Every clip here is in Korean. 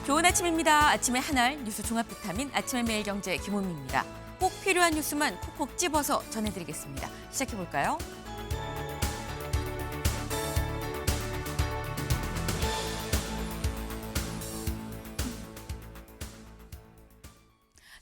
좋은 아침입니다. 아침의 한알 뉴스 종합 비타민 아침의 매일경제 김은미입니다. 꼭 필요한 뉴스만 콕콕 집어서 전해드리겠습니다. 시작해볼까요?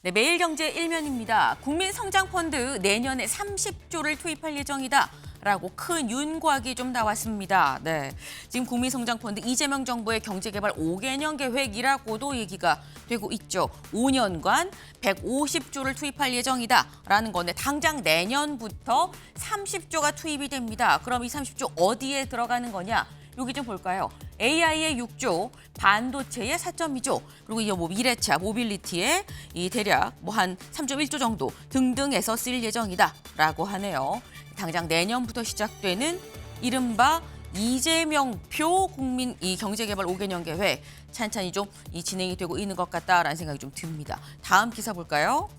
네, 매일경제 일면입니다. 국민성장펀드 내년에 30조를 투입할 예정이다. 라고 큰 윤곽이 좀 나왔습니다. 네, 지금 국민성장펀드 이재명 정부의 경제개발 5개년 계획이라고도 얘기가 되고 있죠. 5년간 150조를 투입할 예정이다라는 건데 당장 내년부터 30조가 투입이 됩니다. 그럼 이 30조 어디에 들어가는 거냐? 여기 좀 볼까요? AI의 6조, 반도체의 4.2조, 그리고 이제 미래차, 모빌리티의 이 대략 한 3.1조 정도 등등해서 쓸 예정이다라고 하네요. 당장 내년부터 시작되는 이른바 이재명표 국민 이 경제개발 5개년 계획 찬찬히 좀 진행이 되고 있는 것 같다라는 생각이 좀 듭니다. 다음 기사 볼까요?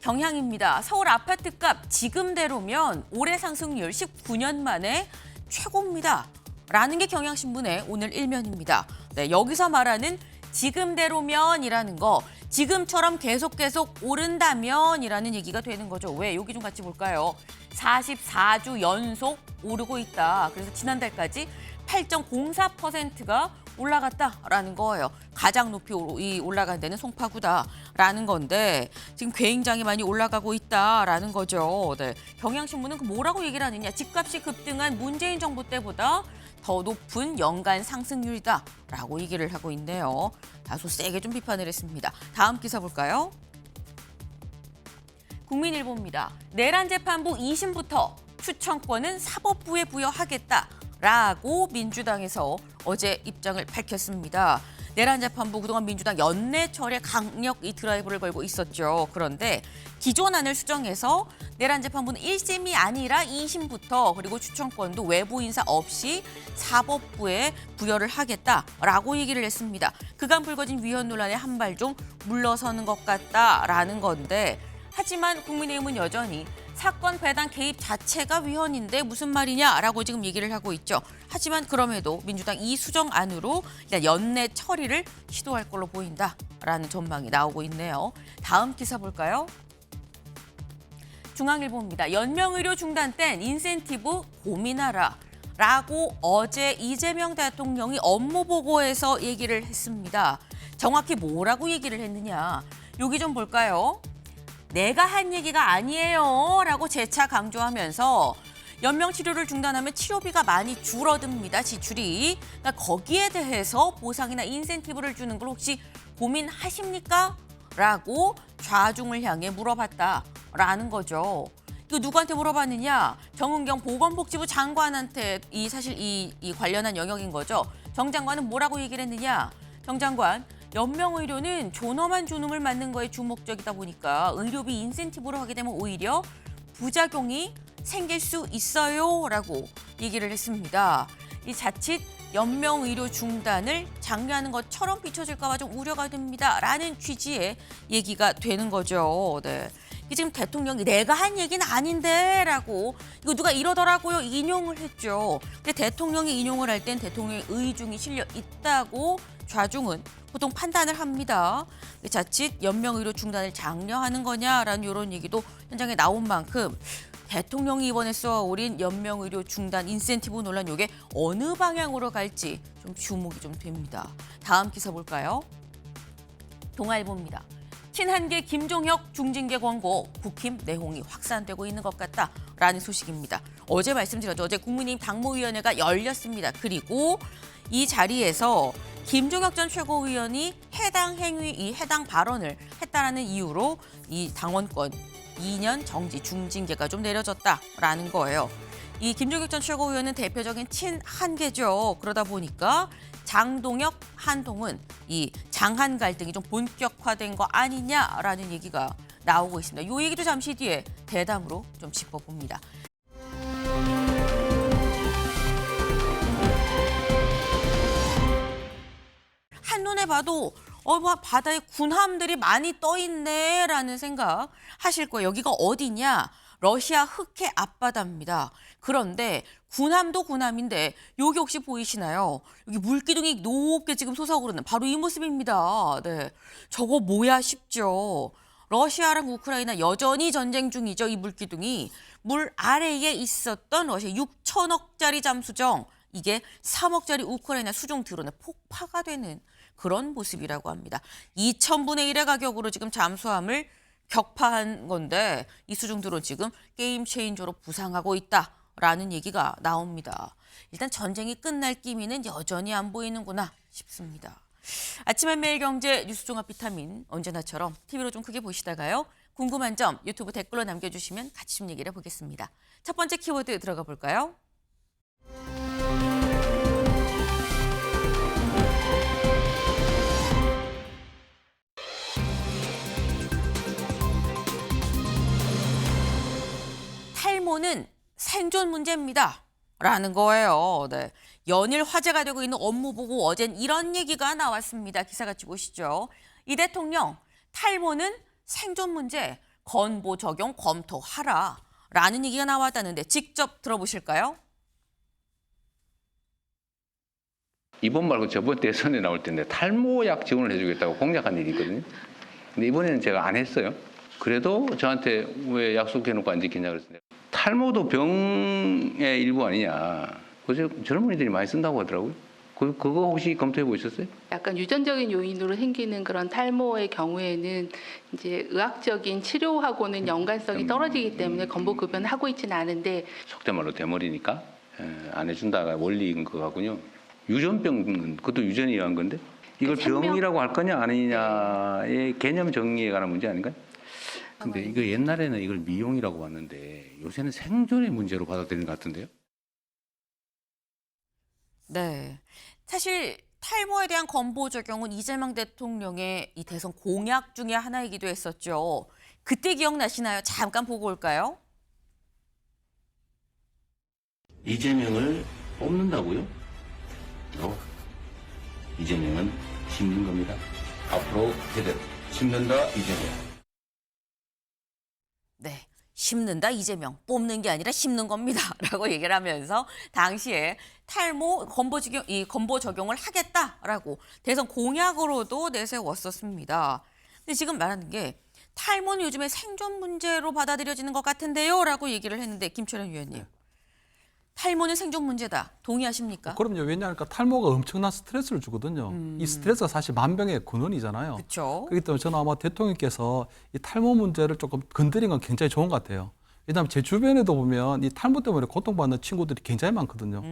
경향입니다. 서울 아파트값 지금대로면 올해 상승률 19년 만에 최고입니다. 라는 게 경향신문의 오늘 일면입니다. 네, 여기서 말하는 지금대로면이라는 거, 지금처럼 계속 오른다면이라는 얘기가 되는 거죠. 왜? 여기 좀 같이 볼까요? 44주 연속 오르고 있다. 그래서 지난달까지 8.04%가 올라갔다라는 거예요. 가장 높이 올라간 데는 송파구다라는 건데 지금 굉장히 많이 올라가고 있다라는 거죠. 네. 경향신문은 뭐라고 얘기를 하느냐. 집값이 급등한 문재인 정부 때보다 더 높은 연간 상승률이다라고 얘기를 하고 있네요. 다소 세게 좀 비판을 했습니다. 다음 기사 볼까요? 국민일보입니다. 내란 재판부 2심부터 추천권은 사법부에 부여하겠다라고 민주당에서 어제 입장을 밝혔습니다. 내란 재판부 그동안 민주당 연내철에 강력 이 드라이브를 걸고 있었죠. 그런데 기존 안을 수정해서 내란 재판부는 1심이 아니라 2심부터 그리고 추천권도 외부 인사 없이 사법부에 부여를 하겠다라고 얘기를 했습니다. 그간 불거진 위헌 논란에 한 발 좀 물러서는 것 같다라는 건데 하지만 국민의힘은 여전히 사건 배당 개입 자체가 위헌인데 무슨 말이냐라고 지금 얘기를 하고 있죠. 하지만 그럼에도 민주당 이 수정안으로 일단 연내 처리를 시도할 걸로 보인다라는 전망이 나오고 있네요. 다음 기사 볼까요? 중앙일보입니다. 연명의료 중단 땐 인센티브 고민하라. 라고 어제 이재명 대통령이 업무보고에서 얘기를 했습니다. 정확히 뭐라고 얘기를 했느냐. 여기 좀 볼까요? 내가 한 얘기가 아니에요 라고 재차 강조하면서 연명치료를 중단하면 치료비가 많이 줄어듭니다. 지출이. 그러니까 거기에 대해서 보상이나 인센티브를 주는 걸 혹시 고민하십니까? 라고 좌중을 향해 물어봤다라는 거죠. 이거 누구한테 물어봤느냐? 정은경 보건복지부 장관한테 사실 이 관련한 영역인 거죠. 정 장관은 뭐라고 얘기를 했느냐? 정 장관. 연명의료는 존엄한 존엄을 맞는 거에 주목적이다 보니까 의료비 인센티브로 하게 되면 오히려 부작용이 생길 수 있어요라고 얘기를 했습니다. 이 자칫 연명의료 중단을 장려하는 것처럼 비춰질까 봐 좀 우려가 됩니다라는 취지의 얘기가 되는 거죠. 네. 지금 대통령이 내가 한 얘기는 아닌데라고 이거 누가 이러더라고요 인용을 했죠. 근데 대통령이 인용을 할 땐 대통령의 의중이 실려 있다고 좌중은 보통 판단을 합니다. 자칫 연명의료 중단을 장려하는 거냐라는 이런 얘기도 현장에 나온 만큼 대통령이 이번에 쏘아올린 연명의료 중단 인센티브 논란 이게 어느 방향으로 갈지 좀 주목이 좀 됩니다. 다음 기사 볼까요? 동아일보입니다. 친한계 김종혁 중징계 권고 국힘 내홍이 확산되고 있는 것 같다라는 소식입니다. 어제 말씀드렸죠. 어제 국민의힘 당무위원회가 열렸습니다. 그리고 이 자리에서 김종혁 전 최고위원이 해당 발언을 했다라는 이유로 이 당원권 2년 정지 중징계가 좀 내려졌다라는 거예요. 이 김종혁 전 최고위원은 대표적인 친한계죠. 그러다 보니까 장동혁, 한동훈 이 장한 갈등이 좀 본격화된 거 아니냐라는 얘기가 나오고 있습니다. 이 얘기도 잠시 뒤에 대담으로 좀 짚어봅니다. 한눈에 봐도 바다에 군함들이 많이 떠 있네라는 생각 하실 거예요. 여기가 어디냐? 러시아 흑해 앞바다입니다. 그런데 군함도 군함인데 여기 혹시 보이시나요? 여기 물기둥이 높게 지금 솟아오르는 바로 이 모습입니다. 네, 저거 뭐야 싶죠. 러시아랑 우크라이나 여전히 전쟁 중이죠. 이 물기둥이 물 아래에 있었던 러시아 6천억짜리 잠수정 이게 3억짜리 우크라이나 수중 드론에 폭파가 되는 그런 모습이라고 합니다. 2,000분의 1의 가격으로 지금 잠수함을 격파한 건데 이 수중 드론 지금 게임 체인저로 부상하고 있다라는 얘기가 나옵니다. 일단 전쟁이 끝날 기미는 여전히 안 보이는구나 싶습니다. 아침에 매일경제 뉴스 종합 비타민 언제나처럼 TV로 좀 크게 보시다가요. 궁금한 점 유튜브 댓글로 남겨주시면 같이 좀 얘기를 해보겠습니다. 첫 번째 키워드 들어가 볼까요? 탈모는 생존 문제입니다. 라는 거예요. 네. 연일 화제가 되고 있는 업무 보고 어젠 이런 얘기가 나왔습니다. 기사 같이 보시죠. 이 대통령 탈모는 생존 문제 건보 적용 검토하라 라는 얘기가 나왔다는데 직접 들어보실까요? 이번 말고 저번 대선에 나올 때인데 탈모약 지원을 해주겠다고 공약한 일이 있거든요. 근데 이번에는 제가 안 했어요. 그래도 저한테 왜 약속해놓고 안 지키냐 그랬어요. 탈모도 병의 일부 아니냐. 그래서 젊은이들이 많이 쓴다고 하더라고요. 그거 혹시 검토해 보셨어요? 약간 유전적인 요인으로 생기는 그런 탈모의 경우에는 이제 의학적인 치료하고는 연관성이 떨어지기 때문에 건보급여는 하고 있지는 않은데 속된 말로 대머리니까 안 해준다가 원리인 것 같군요. 유전병은 그것도 유전이 의한 건데 이걸 병이라고 할 거냐 아니냐의 개념 정리에 관한 문제 아닌가요? 근데 이거 옛날에는 이걸 미용이라고 봤는데 요새는 생존의 문제로 받아들이는 것 같은데요? 네. 사실 탈모에 대한 건보 적용은 이재명 대통령의 이 대선 공약 중에 하나이기도 했었죠. 그때 기억나시나요? 잠깐 보고 올까요? 이재명을 뽑는다고요? 이재명은 심는 겁니다. 앞으로 제대로 심는다 이재명. 네. 심는다 이재명, 뽑는 게 아니라 심는 겁니다. 라고 얘기를 하면서 당시에 탈모 건보 적용을 하겠다라고 대선 공약으로도 내세웠었습니다. 근데 지금 말하는 게 탈모는 요즘에 생존 문제로 받아들여지는 것 같은데요. 라고 얘기를 했는데 김철현 위원님. 탈모는 생존 문제다. 동의하십니까? 그럼요. 왜냐하면 탈모가 엄청난 스트레스를 주거든요. 이 스트레스가 사실 만병의 근원이잖아요. 그렇죠. 그렇기 때문에 저는 아마 대통령께서 이 탈모 문제를 조금 건드린 건 굉장히 좋은 것 같아요. 왜냐하면 제 주변에도 보면 이 탈모 때문에 고통받는 친구들이 굉장히 많거든요.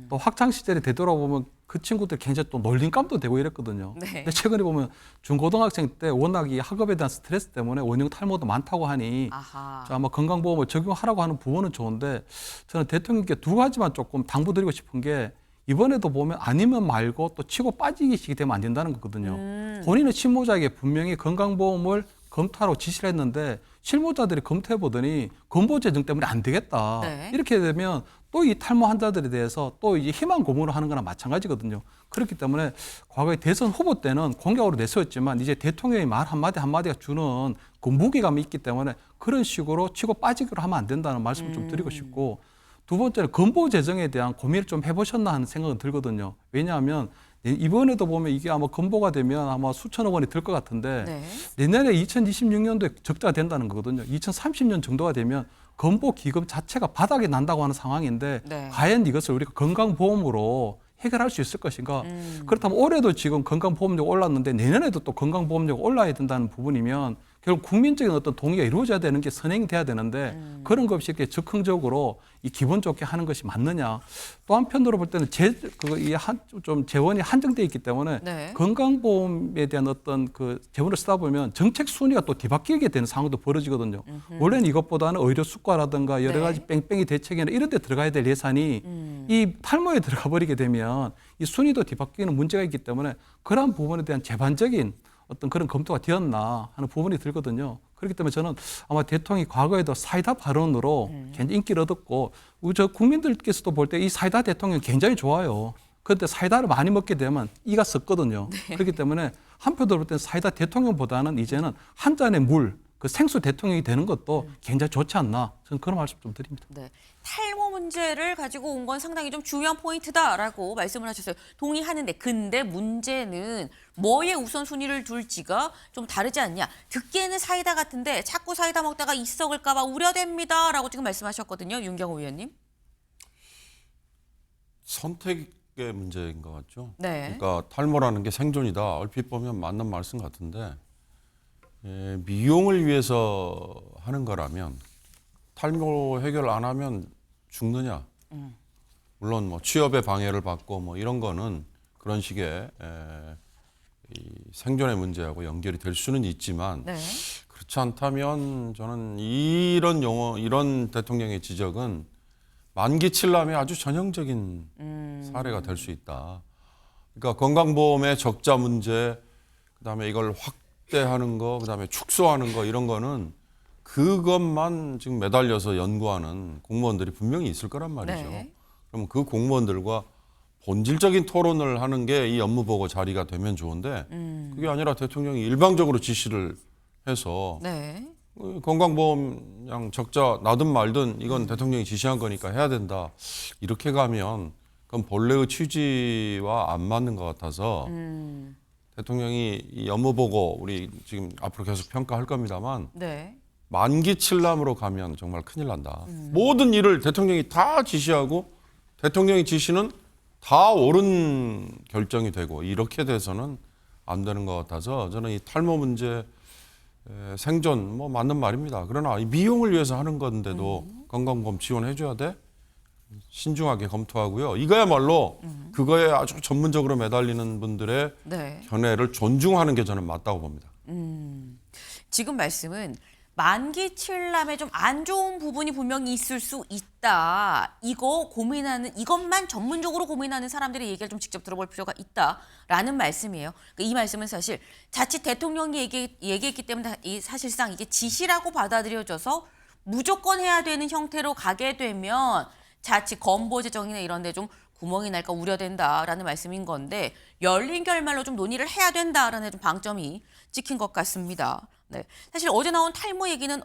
또 학창 시절에 되돌아보면 그 친구들이 굉장히 또 놀림감도 되고 이랬거든요. 네. 근데 최근에 보면 중고등학생 때 워낙 이 학업에 대한 스트레스 때문에 원형 탈모도 많다고 하니 아하. 아마 건강보험을 적용하라고 하는 부분은 좋은데 저는 대통령께 두 가지만 조금 당부드리고 싶은 게 이번에도 보면 아니면 말고 또 치고 빠지기 되면 안 된다는 거거든요. 본인은 실무자에게 분명히 건강보험을 검토하라고 지시를 했는데 실무자들이 검토해 보더니 건보 재정 때문에 안 되겠다. 네. 이렇게 되면 또 이 탈모 환자들에 대해서 또 이제 희망 고문을 하는 거나 마찬가지거든요. 그렇기 때문에 과거에 대선 후보 때는 공약으로 내세웠지만 이제 대통령의 말 한마디 한마디가 주는 그 무게감이 있기 때문에 그런 식으로 치고 빠지기로 하면 안 된다는 말씀을 좀 드리고 싶고 두 번째는 건보 재정에 대한 고민을 좀 해보셨나 하는 생각은 들거든요. 왜냐하면 이번에도 보면 이게 아마 건보가 되면 아마 수천억 원이 들 것 같은데 네. 내년에 2026년도에 적자가 된다는 거거든요. 2030년 정도가 되면 건보 기금 자체가 바닥에 난다고 하는 상황인데 네. 과연 이것을 우리가 건강보험으로 해결할 수 있을 것인가? 그렇다면 올해도 지금 건강보험료가 올랐는데 내년에도 또 건강보험료가 올라야 된다는 부분이면 결국 국민적인 어떤 동의가 이루어져야 되는 게 선행이 돼야 되는데 그런 것 없이 이렇게 적극적으로 이 기분 좋게 하는 것이 맞느냐? 또 한편으로 볼 때는 좀 재원이 한정돼 있기 때문에 네. 건강보험에 대한 어떤 그 재원을 쓰다 보면 정책 순위가 또 뒤바뀌게 되는 상황도 벌어지거든요. 원래는 이것보다는 의료 수가라든가 여러 가지 뺑뺑이 대책이나 이런 데 들어가야 될 예산이 이 탈모에 들어가 버리게 되면 이 순위도 뒤바뀌는 문제가 있기 때문에 그러한 부분에 대한 제반적인 어떤 그런 검토가 되었나 하는 부분이 들거든요. 그렇기 때문에 저는 아마 대통령이 과거에도 사이다 발언으로 굉장히 인기를 얻었고 저 국민들께서도 볼 때 이 사이다 대통령 굉장히 좋아요. 그런데 사이다를 많이 먹게 되면 이가 썩거든요. 그렇기 때문에 한편으로 볼 때는 사이다 대통령보다는 이제는 한 잔의 물, 그 생수 대통령이 되는 것도 굉장히 좋지 않나 저는 그런 말씀 좀 드립니다. 네. 탈모 문제를 가지고 온 건 상당히 좀 중요한 포인트다라고 말씀을 하셨어요. 동의하는데 근데 문제는 뭐에 우선순위를 둘지가 좀 다르지 않냐. 듣기에는 사이다 같은데 자꾸 사이다 먹다가 이 썩을까 봐 우려됩니다라고 지금 말씀하셨거든요. 윤경호 의원님. 선택의 문제인 것 같죠. 네. 그러니까 탈모라는 게 생존이다. 얼핏 보면 맞는 말씀 같은데 미용을 위해서 하는 거라면 탈모 해결 안 하면 죽느냐. 물론 뭐 취업에 방해를 받고 뭐 이런 거는 그런 식의 이 생존의 문제하고 연결이 될 수는 있지만 네. 그렇지 않다면 저는 이런 대통령의 지적은 만기 칠남의 아주 전형적인 사례가 될 수 있다. 그러니까 건강보험의 적자 문제, 그다음에 이걸 확대하는 거, 그다음에 축소하는 거 이런 거는 그것만 지금 매달려서 연구하는 공무원들이 분명히 있을 거란 말이죠. 네. 그럼 그 공무원들과 본질적인 토론을 하는 게 이 업무보고 자리가 되면 좋은데 그게 아니라 대통령이 일방적으로 지시를 해서 네. 건강보험량 적자 나든 말든 이건 대통령이 지시한 거니까 해야 된다. 이렇게 가면 그건 본래의 취지와 안 맞는 것 같아서 대통령이 이 업무보고 우리 지금 앞으로 계속 평가할 겁니다만 네. 만기 칠남으로 가면 정말 큰일 난다. 모든 일을 대통령이 다 지시하고 대통령의 지시는 다 옳은 결정이 되고 이렇게 돼서는 안 되는 것 같아서 저는 이 탈모 문제 생존 뭐 맞는 말입니다. 그러나 이 미용을 위해서 하는 건데도 건강보험 지원해 줘야 돼? 신중하게 검토하고요. 이거야말로 그거에 아주 전문적으로 매달리는 분들의 네. 견해를 존중하는 게 저는 맞다고 봅니다. 지금 말씀은 만기 칠남에 좀 안 좋은 부분이 분명히 있을 수 있다. 이것만 전문적으로 고민하는 사람들의 얘기를 좀 직접 들어볼 필요가 있다라는 말씀이에요. 그러니까 이 말씀은 사실 자칫 대통령이 얘기했기 때문에 사실상 이게 지시라고 받아들여져서 무조건 해야 되는 형태로 가게 되면 자칫 건보 제정이나 이런 데 좀 구멍이 날까 우려된다라는 말씀인 건데 열린 결말로 좀 논의를 해야 된다라는 좀 방점이 찍힌 것 같습니다. 네. 사실 어제 나온 탈모 얘기는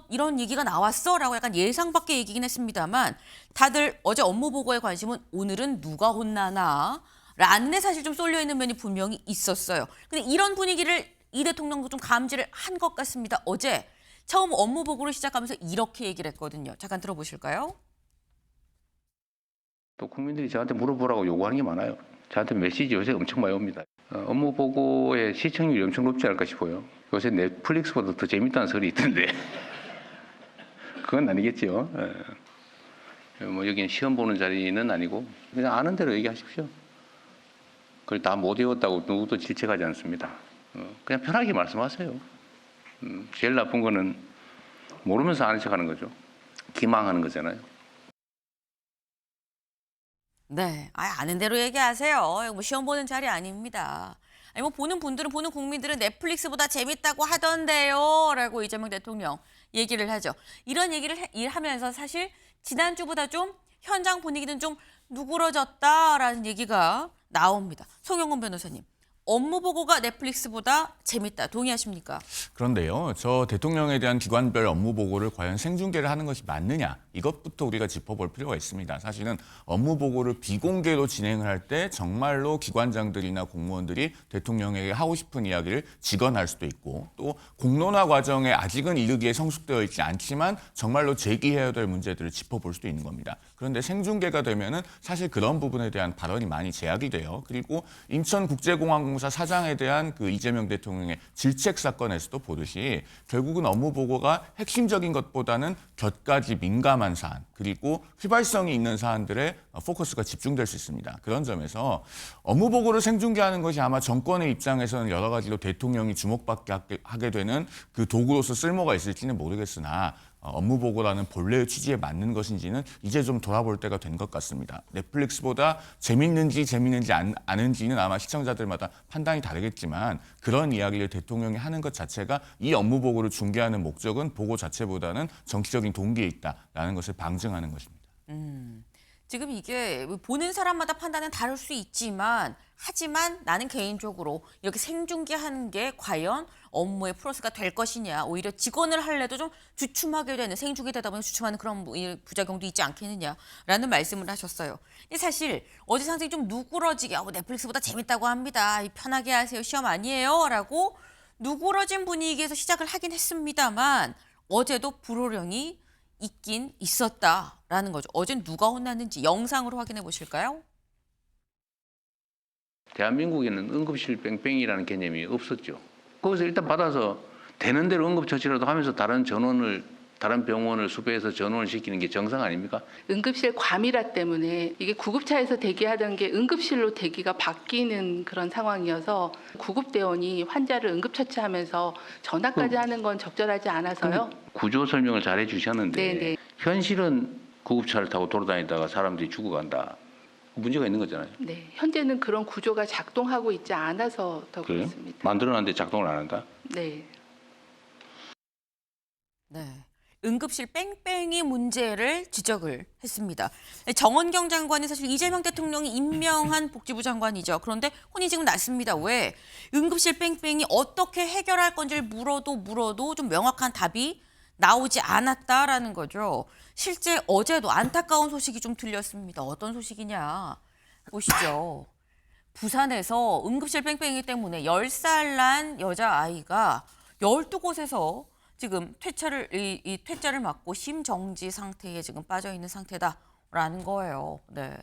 이런 얘기가 나왔어라고 약간 예상 밖의 얘기긴 했습니다만 다들 어제 업무 보고의 관심은 오늘은 누가 혼나나 라는 데 사실 좀 쏠려 있는 면이 분명히 있었어요. 근데 이런 분위기를 이 대통령도 좀 감지를 한 것 같습니다. 어제 처음 업무 보고를 시작하면서 이렇게 얘기를 했거든요. 잠깐 들어보실까요? 또 국민들이 저한테 물어보라고 요구하는 게 많아요. 저한테 메시지 요새 엄청 많이 옵니다. 업무 보고의 시청률이 엄청 높지 않을까 싶어요. 요새 넷플릭스보다 더 재밌다는 소리 있던데 그건 아니겠죠. 뭐 여기는 시험 보는 자리는 아니고 그냥 아는 대로 얘기하십시오. 그걸 다 못 외웠다고 누구도 질책하지 않습니다. 그냥 편하게 말씀하세요. 제일 나쁜 거는 모르면서 아는 척하는 거죠. 기망하는 거잖아요. 네, 아는 대로 얘기하세요. 뭐 시험 보는 자리 아닙니다. 아니 뭐 보는 국민들은 넷플릭스보다 재밌다고 하던데요라고 이재명 대통령 얘기를 하죠. 이런 얘기를 하면서 사실 지난주보다 좀 현장 분위기는 좀 누그러졌다라는 얘기가 나옵니다. 송영건 변호사님. 업무 보고가 넷플릭스보다 재밌다. 동의하십니까? 그런데요. 저 대통령에 대한 기관별 업무 보고를 과연 생중계를 하는 것이 맞느냐. 이것부터 우리가 짚어볼 필요가 있습니다. 사실은 업무 보고를 비공개로 진행을 할 때 정말로 기관장들이나 공무원들이 대통령에게 하고 싶은 이야기를 직언할 수도 있고 또 공론화 과정에 아직은 이르기에 성숙되어 있지 않지만 정말로 제기해야 될 문제들을 짚어볼 수도 있는 겁니다. 그런데 생중계가 되면은 사실 그런 부분에 대한 발언이 많이 제약이 돼요. 그리고 인천국제공항공사 사장에 대한 그 이재명 대통령의 질책 사건에서도 보듯이 결국은 업무 보고가 핵심적인 것보다는 곁가지 민감한 사안 그리고 휘발성이 있는 사안들에 포커스가 집중될 수 있습니다. 그런 점에서 업무 보고를 생중계하는 것이 아마 정권의 입장에서는 여러 가지로 대통령이 주목받게 하게 되는 그 도구로서 쓸모가 있을지는 모르겠으나 업무 보고라는 본래의 취지에 맞는 것인지는 이제 좀 돌아볼 때가 된 것 같습니다. 넷플릭스보다 재밌는지 않은지는 아마 시청자들마다 판단이 다르겠지만 그런 이야기를 대통령이 하는 것 자체가 이 업무 보고를 중계하는 목적은 보고 자체보다는 정치적인 동기에 있다라는 것을 방증하는 것입니다. 지금 이게 보는 사람마다 판단은 다를 수 있지만 하지만 나는 개인적으로 이렇게 생중계하는 게 과연 업무에 플러스가 될 것이냐. 오히려 직원을 할래도 좀 주춤하게 되는 생중계되다 보니 주춤하는 그런 부작용도 있지 않겠느냐라는 말씀을 하셨어요. 근데 사실 어제 상당히 좀 누그러지게 넷플릭스보다 재밌다고 합니다. 편하게 하세요. 시험 아니에요. 라고 누그러진 분위기에서 시작을 하긴 했습니다만 어제도 불호령이 있긴 있었다라는 거죠. 어젠 누가 혼났는지 영상으로 확인해 보실까요? 대한민국에는 응급실 뺑뺑이라는 개념이 없었죠. 거기서 일단 받아서 되는 대로 응급처치라도 하면서 다른 병원을 수배해서 전원을 시키는 게 정상 아닙니까? 응급실 과밀화 때문에 이게 구급차에서 대기하던 게 응급실로 대기가 바뀌는 그런 상황이어서 구급대원이 환자를 응급처치하면서 전화까지 하는 건 적절하지 않아서요. 구조 설명을 잘 해주셨는데 네네. 현실은 구급차를 타고 돌아다니다가 사람들이 죽어간다. 문제가 있는 거잖아요. 네, 현재는 그런 구조가 작동하고 있지 않아서 더 그래요? 그렇습니다. 만들어놨는데 작동을 안 한다? 네. 네. 응급실 뺑뺑이 문제를 지적을 했습니다. 정원경 장관이 사실 이재명 대통령이 임명한 복지부 장관이죠. 그런데 혼이 지금 났습니다. 왜? 응급실 뺑뺑이 어떻게 해결할 건지를 물어도 좀 명확한 답이 나오지 않았다라는 거죠. 실제 어제도 안타까운 소식이 좀 들렸습니다. 어떤 소식이냐 보시죠. 부산에서 응급실 뺑뺑이 때문에 10살 난 여자아이가 12곳에서 지금 퇴짜를 맞고 심정지 상태에 지금 빠져 있는 상태다라는 거예요. 네.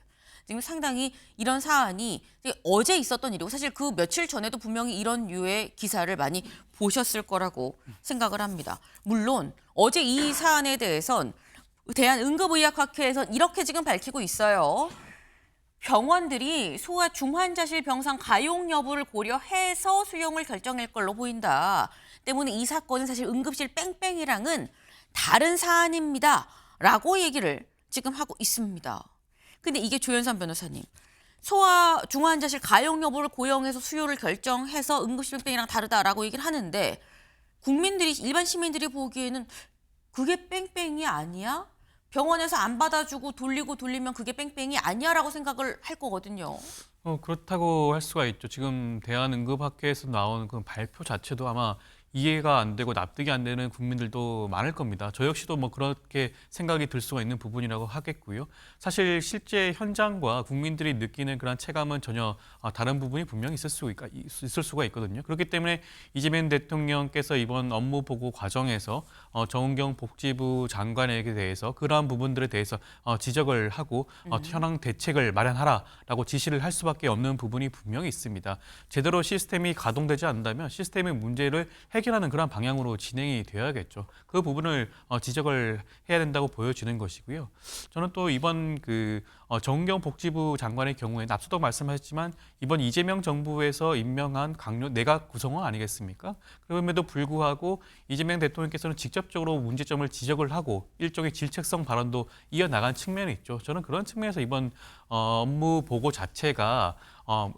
지금 상당히 이런 사안이 어제 있었던 일이고 사실 그 며칠 전에도 분명히 이런 류의 기사를 많이 보셨을 거라고 생각을 합니다. 물론 어제 이 사안에 대해선 대한응급의학학회에서 이렇게 지금 밝히고 있어요. 병원들이 소아 중환자실 병상 가용 여부를 고려해서 수용을 결정할 걸로 보인다. 때문에 이 사건은 사실 응급실 뺑뺑이랑은 다른 사안입니다. 라고 얘기를 지금 하고 있습니다. 근데 이게 조현선 변호사님, 소아 중환자실 가용 여부를 고려해서 수요를 결정해서 응급실 뺑뺑이랑 다르다라고 얘기를 하는데 일반 시민들이 보기에는 그게 뺑뺑이 아니야? 병원에서 안 받아주고 돌리면 그게 뺑뺑이 아니야라고 생각을 할 거거든요. 그렇다고 할 수가 있죠. 지금 대한응급학회에서 나온 그 발표 자체도 아마 이해가 안 되고 납득이 안 되는 국민들도 많을 겁니다. 저 역시도 뭐 그렇게 생각이 들 수가 있는 부분이라고 하겠고요. 사실 실제 현장과 국민들이 느끼는 그런 체감은 전혀 다른 부분이 분명히 있을 수가 있거든요. 그렇기 때문에 이재명 대통령께서 이번 업무 보고 과정에서 정은경 복지부 장관에게 대해서 그러한 부분들에 대해서 지적을 하고 현황 대책을 마련하라라고 지시를 할 수밖에 없는 부분이 분명히 있습니다. 제대로 시스템이 가동되지 않는다면 시스템의 문제를 해결하는 그런 방향으로 진행이 되어야겠죠. 그 부분을 지적을 해야 된다고 보여지는 것이고요. 저는 또 이번 정은경 복지부 장관의 경우에는 앞서도 말씀하셨지만 이번 이재명 정부에서 임명한 내각 구성원 아니겠습니까? 그럼에도 불구하고 이재명 대통령께서는 직접적으로 문제점을 지적을 하고 일종의 질책성 발언도 이어나간 측면이 있죠. 저는 그런 측면에서 이번 업무 보고 자체가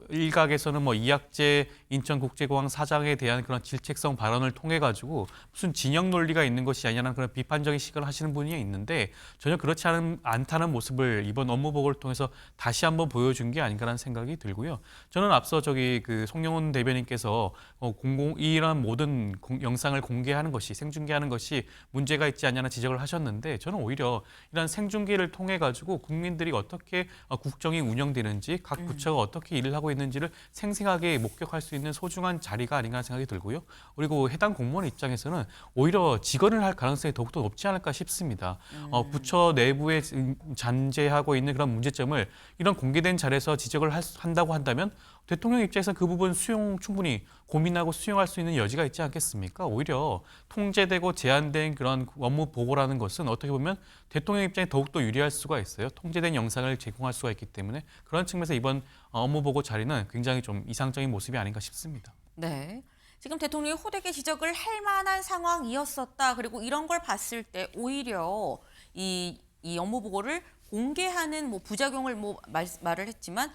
일각에서는 뭐 이학재 인천국제공항 사장에 대한 그런 질책성 발언을 통해 가지고 무슨 진영 논리가 있는 것이 아니라는 그런 비판적인 시각을 하시는 분이 있는데 전혀 그렇지 않다는 모습을 이번 업무 보고를 통해서 다시 한번 보여준 게 아닌가라는 생각이 들고요. 저는 앞서 송영훈 대변인께서 이런 모든 영상을 공개하는 것이 생중계하는 것이 문제가 있지 않냐는 지적을 하셨는데 저는 오히려 이런 생중계를 통해 가지고 국민들이 어떻게 국정이 운영되는지 각 부처가 어떻게 일을 하고 있는지를 생생하게 목격할 수 있는 소중한 자리가 아닌가 생각이 들고요. 그리고 해당 공무원 입장에서는 오히려 직언을 할 가능성이 더욱더 높지 않을까 싶습니다. 부처 내부에 잔재하고 있는 그런 문제점을 이런 공개된 자리에서 지적을 한다고 한다면 대통령 입장에서는 그 부분 충분히 고민하고 수용할 수 있는 여지가 있지 않겠습니까? 오히려 통제되고 제한된 그런 업무 보고라는 것은 어떻게 보면 대통령 입장에 더욱더 유리할 수가 있어요. 통제된 영상을 제공할 수가 있기 때문에 그런 측면에서 이번 업무 보고 자리는 굉장히 좀 이상적인 모습이 아닌가 싶습니다. 네. 지금 대통령이 호되게 지적을 할 만한 상황이었었다. 그리고 이런 걸 봤을 때 오히려 이 업무 보고를 공개하는 부작용을 말을 했지만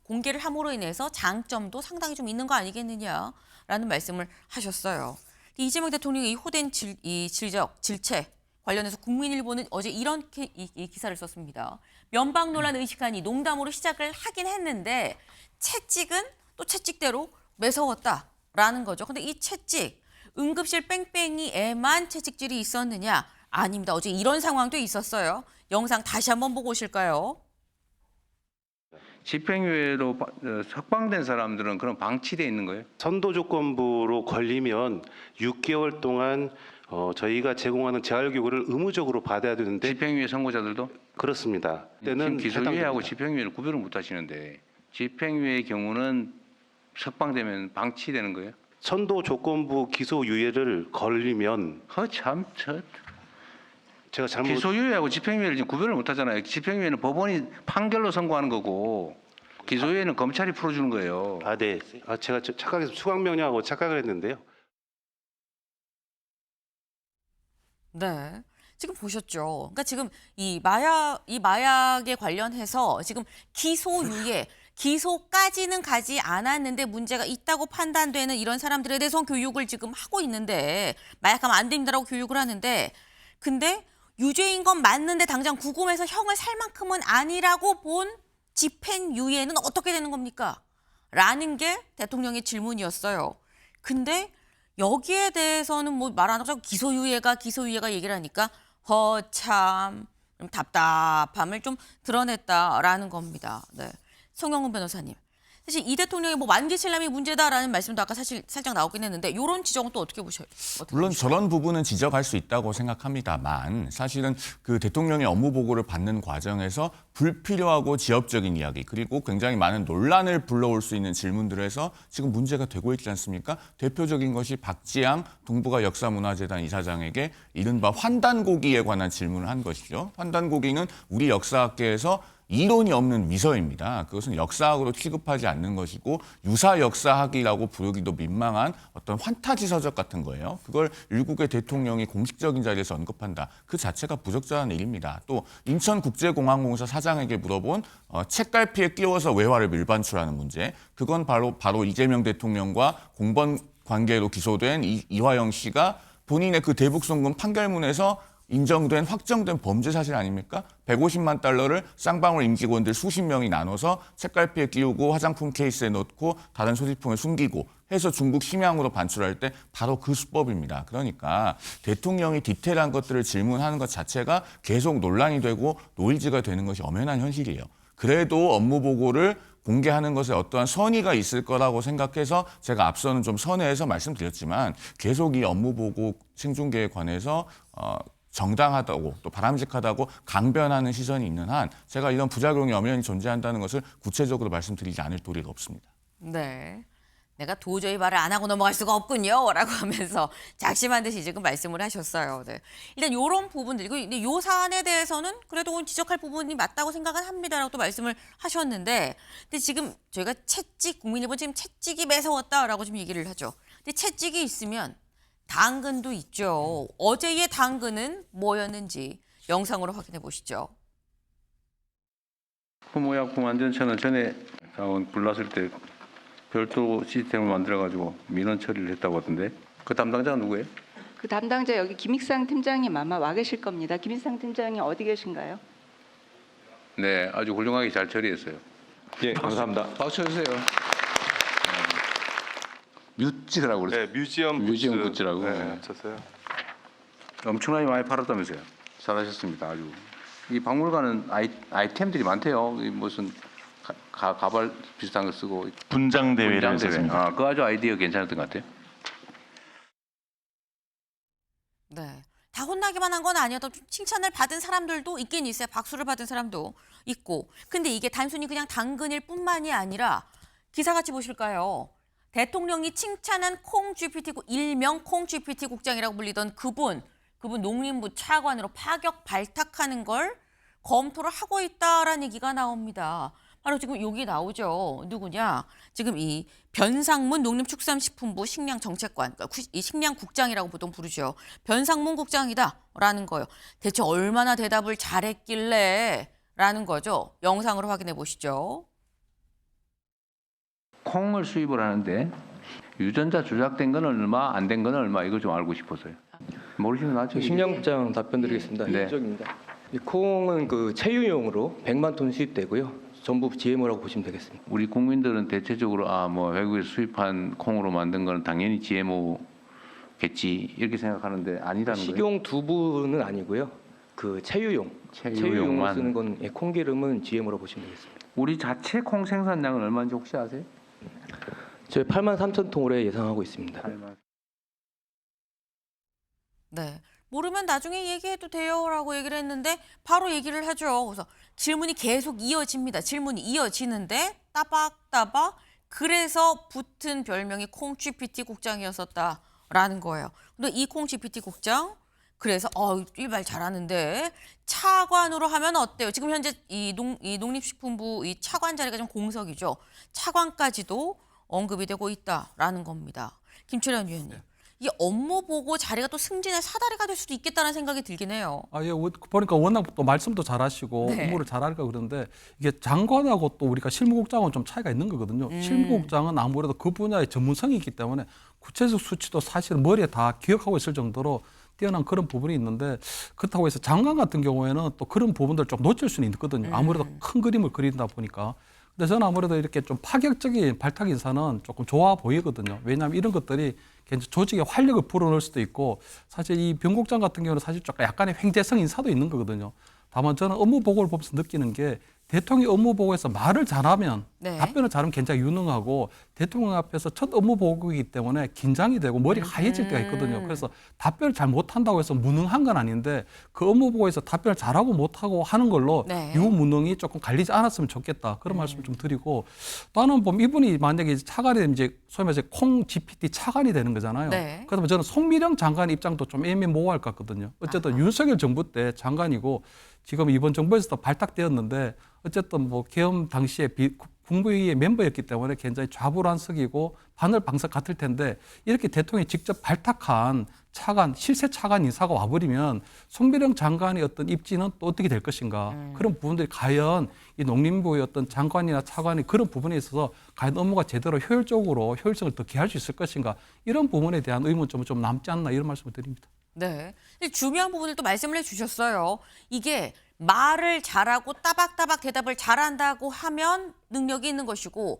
공개를 함으로 인해서 장점도 상당히 좀 있는 거 아니겠느냐라는 말씀을 하셨어요. 이재명 대통령의 이 호된 질책 관련해서 국민일보는 어제 이렇게 이 기사를 썼습니다. 면박 논란 의식하니 농담으로 시작을 하긴 했는데 채찍은 또 채찍대로 매서웠다라는 거죠. 근데 이 채찍, 응급실 뺑뺑이에만 채찍질이 있었느냐? 아닙니다. 어제 이런 상황도 있었어요. 영상 다시 한번 보고 오실까요? 집행유예로 석방된 사람들은 그런 방치돼 있는 거예요? 선도 조건부로 걸리면 6개월 동안 저희가 제공하는 재활교육을 의무적으로 받아야 되는데 집행유예 선고자들도? 그렇습니다. 지금 때는 기소유예하고 집행유예를 구별을 못 하시는데 집행유예의 경우는 석방되면 방치되는 거예요? 선도 조건부 기소유예를 걸리면 참, 제가 잘못 기소유예하고 집행유예를 지금 구별을 못 하잖아요. 집행유예는 법원이 판결로 선고하는 거고 기소유예는 검찰이 풀어주는 거예요. 네. 제가 착각해서 수강명령하고 착각을 했는데요. 네. 지금 보셨죠? 그러니까 지금 이 마약에 관련해서 지금 기소유예, 기소까지는 가지 않았는데 문제가 있다고 판단되는 이런 사람들에 대해서 교육을 지금 하고 있는데 마약하면 안 됩니다라고 교육을 하는데 근데 유죄인 건 맞는데 당장 구금해서 형을 살 만큼은 아니라고 본 집행유예는 어떻게 되는 겁니까? 라는 게 대통령의 질문이었어요. 근데 여기에 대해서는 뭐 말 안 하고 기소유예가 얘기를 하니까 참 답답함을 좀 드러냈다라는 겁니다. 네. 송영훈 변호사님. 사실 이 대통령의 뭐 만기 신람이 문제다라는 말씀도 아까 사실 살짝 나오긴 했는데 이런 지적은 또 어떻게 보셔요? 물론 저런 부분은 지적할 수 있다고 생각합니다만 사실은 그 대통령의 업무 보고를 받는 과정에서 불필요하고 지엽적인 이야기 그리고 굉장히 많은 논란을 불러올 수 있는 질문들을 해서 지금 문제가 되고 있지 않습니까? 대표적인 것이 박지양 동북아 역사문화재단 이사장에게 이른바 환단고기에 관한 질문을 한 것이죠. 환단고기는 우리 역사학계에서 이론이 없는 미서입니다. 그것은 역사학으로 취급하지 않는 것이고 유사 역사학이라고 부르기도 민망한 어떤 환타지 서적 같은 거예요. 그걸 일국의 대통령이 공식적인 자리에서 언급한다. 그 자체가 부적절한 일입니다. 또 인천국제공항공사 사장에게 물어본 책갈피에 끼워서 외화를 밀반출하는 문제. 그건 바로 이재명 대통령과 공범 관계로 기소된 이화영 씨가 본인의 그 대북송금 판결문에서 인정된 확정된 범죄 사실 아닙니까? 150만 달러를 쌍방울 임직원들 수십 명이 나눠서 책갈피에 끼우고 화장품 케이스에 넣고 다른 소지품을 숨기고 해서 중국 심양으로 반출할 때 바로 그 수법입니다. 그러니까 대통령이 디테일한 것들을 질문하는 것 자체가 계속 논란이 되고 노이즈가 되는 것이 엄연한 현실이에요. 그래도 업무 보고를 공개하는 것에 어떠한 선의가 있을 거라고 생각해서 제가 앞서는 좀 선회해서 말씀드렸지만 계속 이 업무 보고 생중계에 관해서 정당하다고 또 바람직하다고 강변하는 시선이 있는 한 제가 이런 부작용이 엄연히 존재한다는 것을 구체적으로 말씀드리지 않을 도리가 없습니다. 네. 내가 도저히 말을 안 하고 넘어갈 수가 없군요. 라고 하면서 작심한 듯이 지금 말씀을 하셨어요. 네. 일단 이런 부분들, 근데 요 사안에 대해서는 그래도 지적할 부분이 맞다고 생각은 합니다라고 또 말씀을 하셨는데 근데 지금 저희가 국민일보 지금 채찍이 매서웠다라고 지금 얘기를 하죠. 근데 채찍이 있으면 당근도 있죠. 어제의 당근은 뭐였는지 영상으로 확인해 보시죠. 부모약품안전처는 전에 자원 불났을 때 별도 시스템을 만들어가지고 민원 처리를 했다고 하던데 그 담당자가 누구예요? 그 담당자 여기 김익상 팀장님 아마 와 계실 겁니다. 김익상 팀장님 어디 계신가요? 네, 아주 훌륭하게 잘 처리했어요. 예, 감사합니다. 박수 쳐주세요. 뮤즈라고 그랬어요. 네, 뮤지엄 굿즈라고. 네, 쳤어요. 엄청나게 많이 팔았다면서요. 잘하셨습니다. 아주. 이 박물관은 아이템들이 많대요. 무슨 가발 비슷한 거 쓰고. 분장 대회를 했었습니다. 그 아주 아이디어 괜찮았던 것 같아요. 네. 다 혼나기만 한 건 아니어도 좀 칭찬을 받은 사람들도 있긴 있어요. 박수를 받은 사람도 있고. 근데 이게 단순히 그냥 당근일 뿐만이 아니라 기사같이 보실까요? 대통령이 칭찬한 콩GPT, 일명 콩GPT 국장이라고 불리던 그분 농림부 차관으로 파격 발탁하는 걸 검토를 하고 있다라는 얘기가 나옵니다. 바로 지금 여기 나오죠. 누구냐? 지금 이 변상문 농림축산식품부 식량정책관, 그러니까 이 식량국장이라고 보통 부르죠. 변상문 국장이다라는 거예요. 대체 얼마나 대답을 잘했길래 라는 거죠. 영상으로 확인해 보시죠. 콩을 수입을 하는데 유전자 조작된 건 얼마, 안 된 건 얼마 이거 좀 알고 싶어서요. 모르시면 나중에. 심영장 답변드리겠습니다. 네. 이쪽입니다. 이 콩은 그 체유용으로 100만 톤 수입되고요. 전부 GMO라고 보시면 되겠습니다. 우리 국민들은 대체적으로 뭐 외국에서 수입한 콩으로 만든 거는 당연히 GMO겠지 이렇게 생각하는데 아니라는 거예요. 식용 두부는 아니고요. 그 체유용으로 체유용만. 쓰는 건 콩기름은 GMO라고 보시면 되겠습니다. 우리 자체 콩 생산량은 얼마인지 혹시 아세요? 저희 8만 3천 통 올해 예상하고 있습니다. 네. 모르면 나중에 얘기해도 돼요라고 얘기를 했는데 바로 얘기를 하죠. 그래서 질문이 계속 이어집니다. 질문이 이어지는데 따박따박 그래서 붙은 별명이 콩 GPT 국장이었었다라는 거예요. 근데 이 콩 GPT 국장 그래서 이 말 잘하는데 차관으로 하면 어때요? 지금 현재 이 농림식품부 이 차관 자리가 좀 공석이죠. 차관까지도 언급이 되고 있다라는 겁니다. 김철현 위원님. 이 업무 보고 자리가 또 승진의 사다리가 될 수도 있겠다는 생각이 들긴 해요. 예, 보니까 워낙 또 말씀도 잘하시고 네. 업무를 잘할까 그러는데 이게 장관하고 또 우리가 실무국장은 좀 차이가 있는 거거든요. 실무국장은 아무래도 그 분야의 전문성이 있기 때문에 구체적 수치도 사실은 머리에 다 기억하고 있을 정도로 뛰어난 그런 부분이 있는데 그렇다고 해서 장관 같은 경우에는 또 그런 부분들을 좀 놓칠 수는 있거든요. 아무래도 큰 그림을 그린다 보니까. 근데 저는 아무래도 이렇게 좀 파격적인 발탁 인사는 조금 좋아 보이거든요. 왜냐하면 이런 것들이 조직의 활력을 불어넣을 수도 있고 사실 이 변국장 같은 경우는 사실 약간의 횡재성 인사도 있는 거거든요. 다만 저는 업무 보고를 보면서 느끼는 게 대통령이 업무 보고에서 말을 잘하면 네. 답변을 잘하면 굉장히 유능하고 대통령 앞에서 첫 업무 보고이기 때문에 긴장이 되고 머리가 하얘질 때가 있거든요. 그래서 답변을 잘 못한다고 해서 무능한 건 아닌데 그 업무 보고에서 답변을 잘하고 못하고 하는 걸로 네. 유무능이 조금 갈리지 않았으면 좋겠다. 그런 말씀을 좀 드리고 또 하나는 보면 이분이 만약에 차관이 되면 이제 소위 말해서 콩 GPT 차관이 되는 거잖아요. 네. 그러면 저는 송미령 장관 입장도 좀 애매모호할 것 같거든요. 어쨌든 윤석열 정부 때 장관이고 지금 이번 정부에서도 발탁되었는데 어쨌든 뭐 계엄 당시에 국무회의의 멤버였기 때문에 굉장히 좌불안석이고 바늘방석 같을 텐데 이렇게 대통령이 직접 발탁한 차관, 실세 차관 인사가 와버리면 송미령 장관의 어떤 입지는 또 어떻게 될 것인가. 그런 부분들이 과연 이 농림부의 어떤 장관이나 차관이 그런 부분에 있어서 과연 업무가 제대로 효율성을 더 기할 수 있을 것인가. 이런 부분에 대한 의문점은 좀 남지 않나 이런 말씀을 드립니다. 네. 중요한 부분을 또 말씀을 해주셨어요. 이게 말을 잘하고 따박따박 대답을 잘한다고 하면 능력이 있는 것이고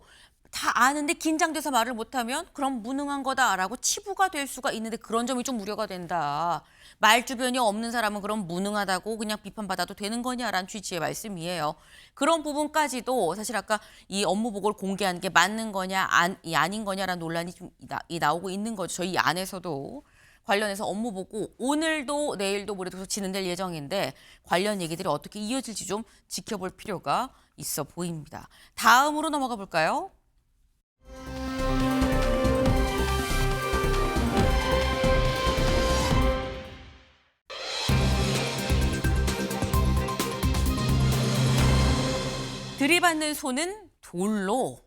다 아는데 긴장돼서 말을 못하면 그럼 무능한 거다라고 치부가 될 수가 있는데 그런 점이 좀 우려가 된다. 말 주변이 없는 사람은 그럼 무능하다고 그냥 비판받아도 되는 거냐라는 취지의 말씀이에요. 그런 부분까지도 사실 아까 이 업무 보고를 공개한 게 맞는 거냐 아닌 거냐라는 논란이 좀 나오고 있는 거죠. 저희 안에서도. 관련해서 업무 보고 오늘도 내일도 모레도 진행될 예정인데 관련 얘기들이 어떻게 이어질지 좀 지켜볼 필요가 있어 보입니다. 다음으로 넘어가 볼까요? 들이받는 손은 돌로.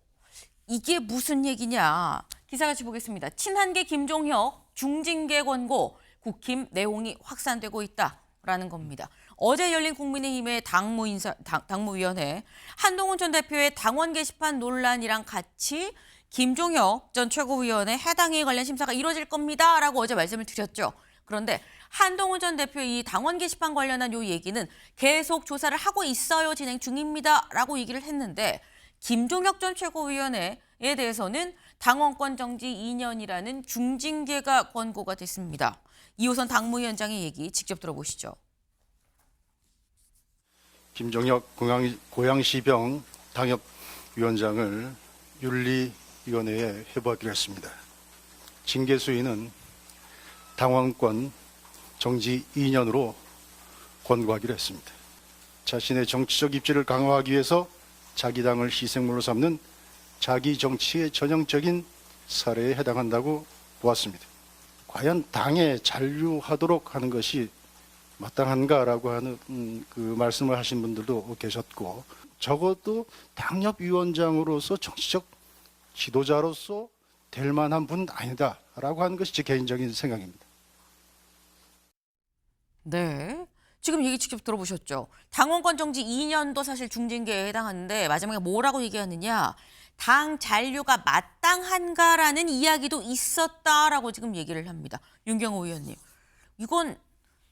이게 무슨 얘기냐. 기사같이 보겠습니다. 친한계 김종혁 중징계 권고 국힘 내홍이 확산되고 있다라는 겁니다. 어제 열린 국민의힘의 당무위원회 한동훈 전 대표의 당원 게시판 논란이랑 같이 김종혁 전 최고위원의 해당 회의 관련 심사가 이루어질 겁니다라고 어제 말씀을 드렸죠. 그런데 한동훈 전 대표의 이 당원 게시판 관련한 요 얘기는 계속 조사를 하고 있어요. 진행 중입니다라고 얘기를 했는데 김종혁 전 최고위원회에 대해서는 당원권 정지 2년이라는 중징계가 권고가 됐습니다. 이호선 당무위원장의 얘기 직접 들어보시죠. 김종혁 고양시병 당협위원장을 윤리위원회에 회부하기로 했습니다. 징계 수위는 당원권 정지 2년으로 권고하기로 했습니다. 자신의 정치적 입지를 강화하기 위해서 자기 당을 희생물로 삼는 자기 정치의 전형적인 사례에 해당한다고 보았습니다. 과연 당에 잔류하도록 하는 것이 마땅한가라고 하는 그 말씀을 하신 분들도 계셨고 적어도 당협위원장으로서 정치적 지도자로서 될 만한 분은 아니다라고 하는 것이 제 개인적인 생각입니다. 네. 지금 얘기 직접 들어보셨죠. 당원권 정지 2년도 사실 중징계에 해당하는데 마지막에 뭐라고 얘기하느냐. 당 잔류가 마땅한가라는 이야기도 있었다라고 지금 얘기를 합니다. 윤경호 의원님. 이건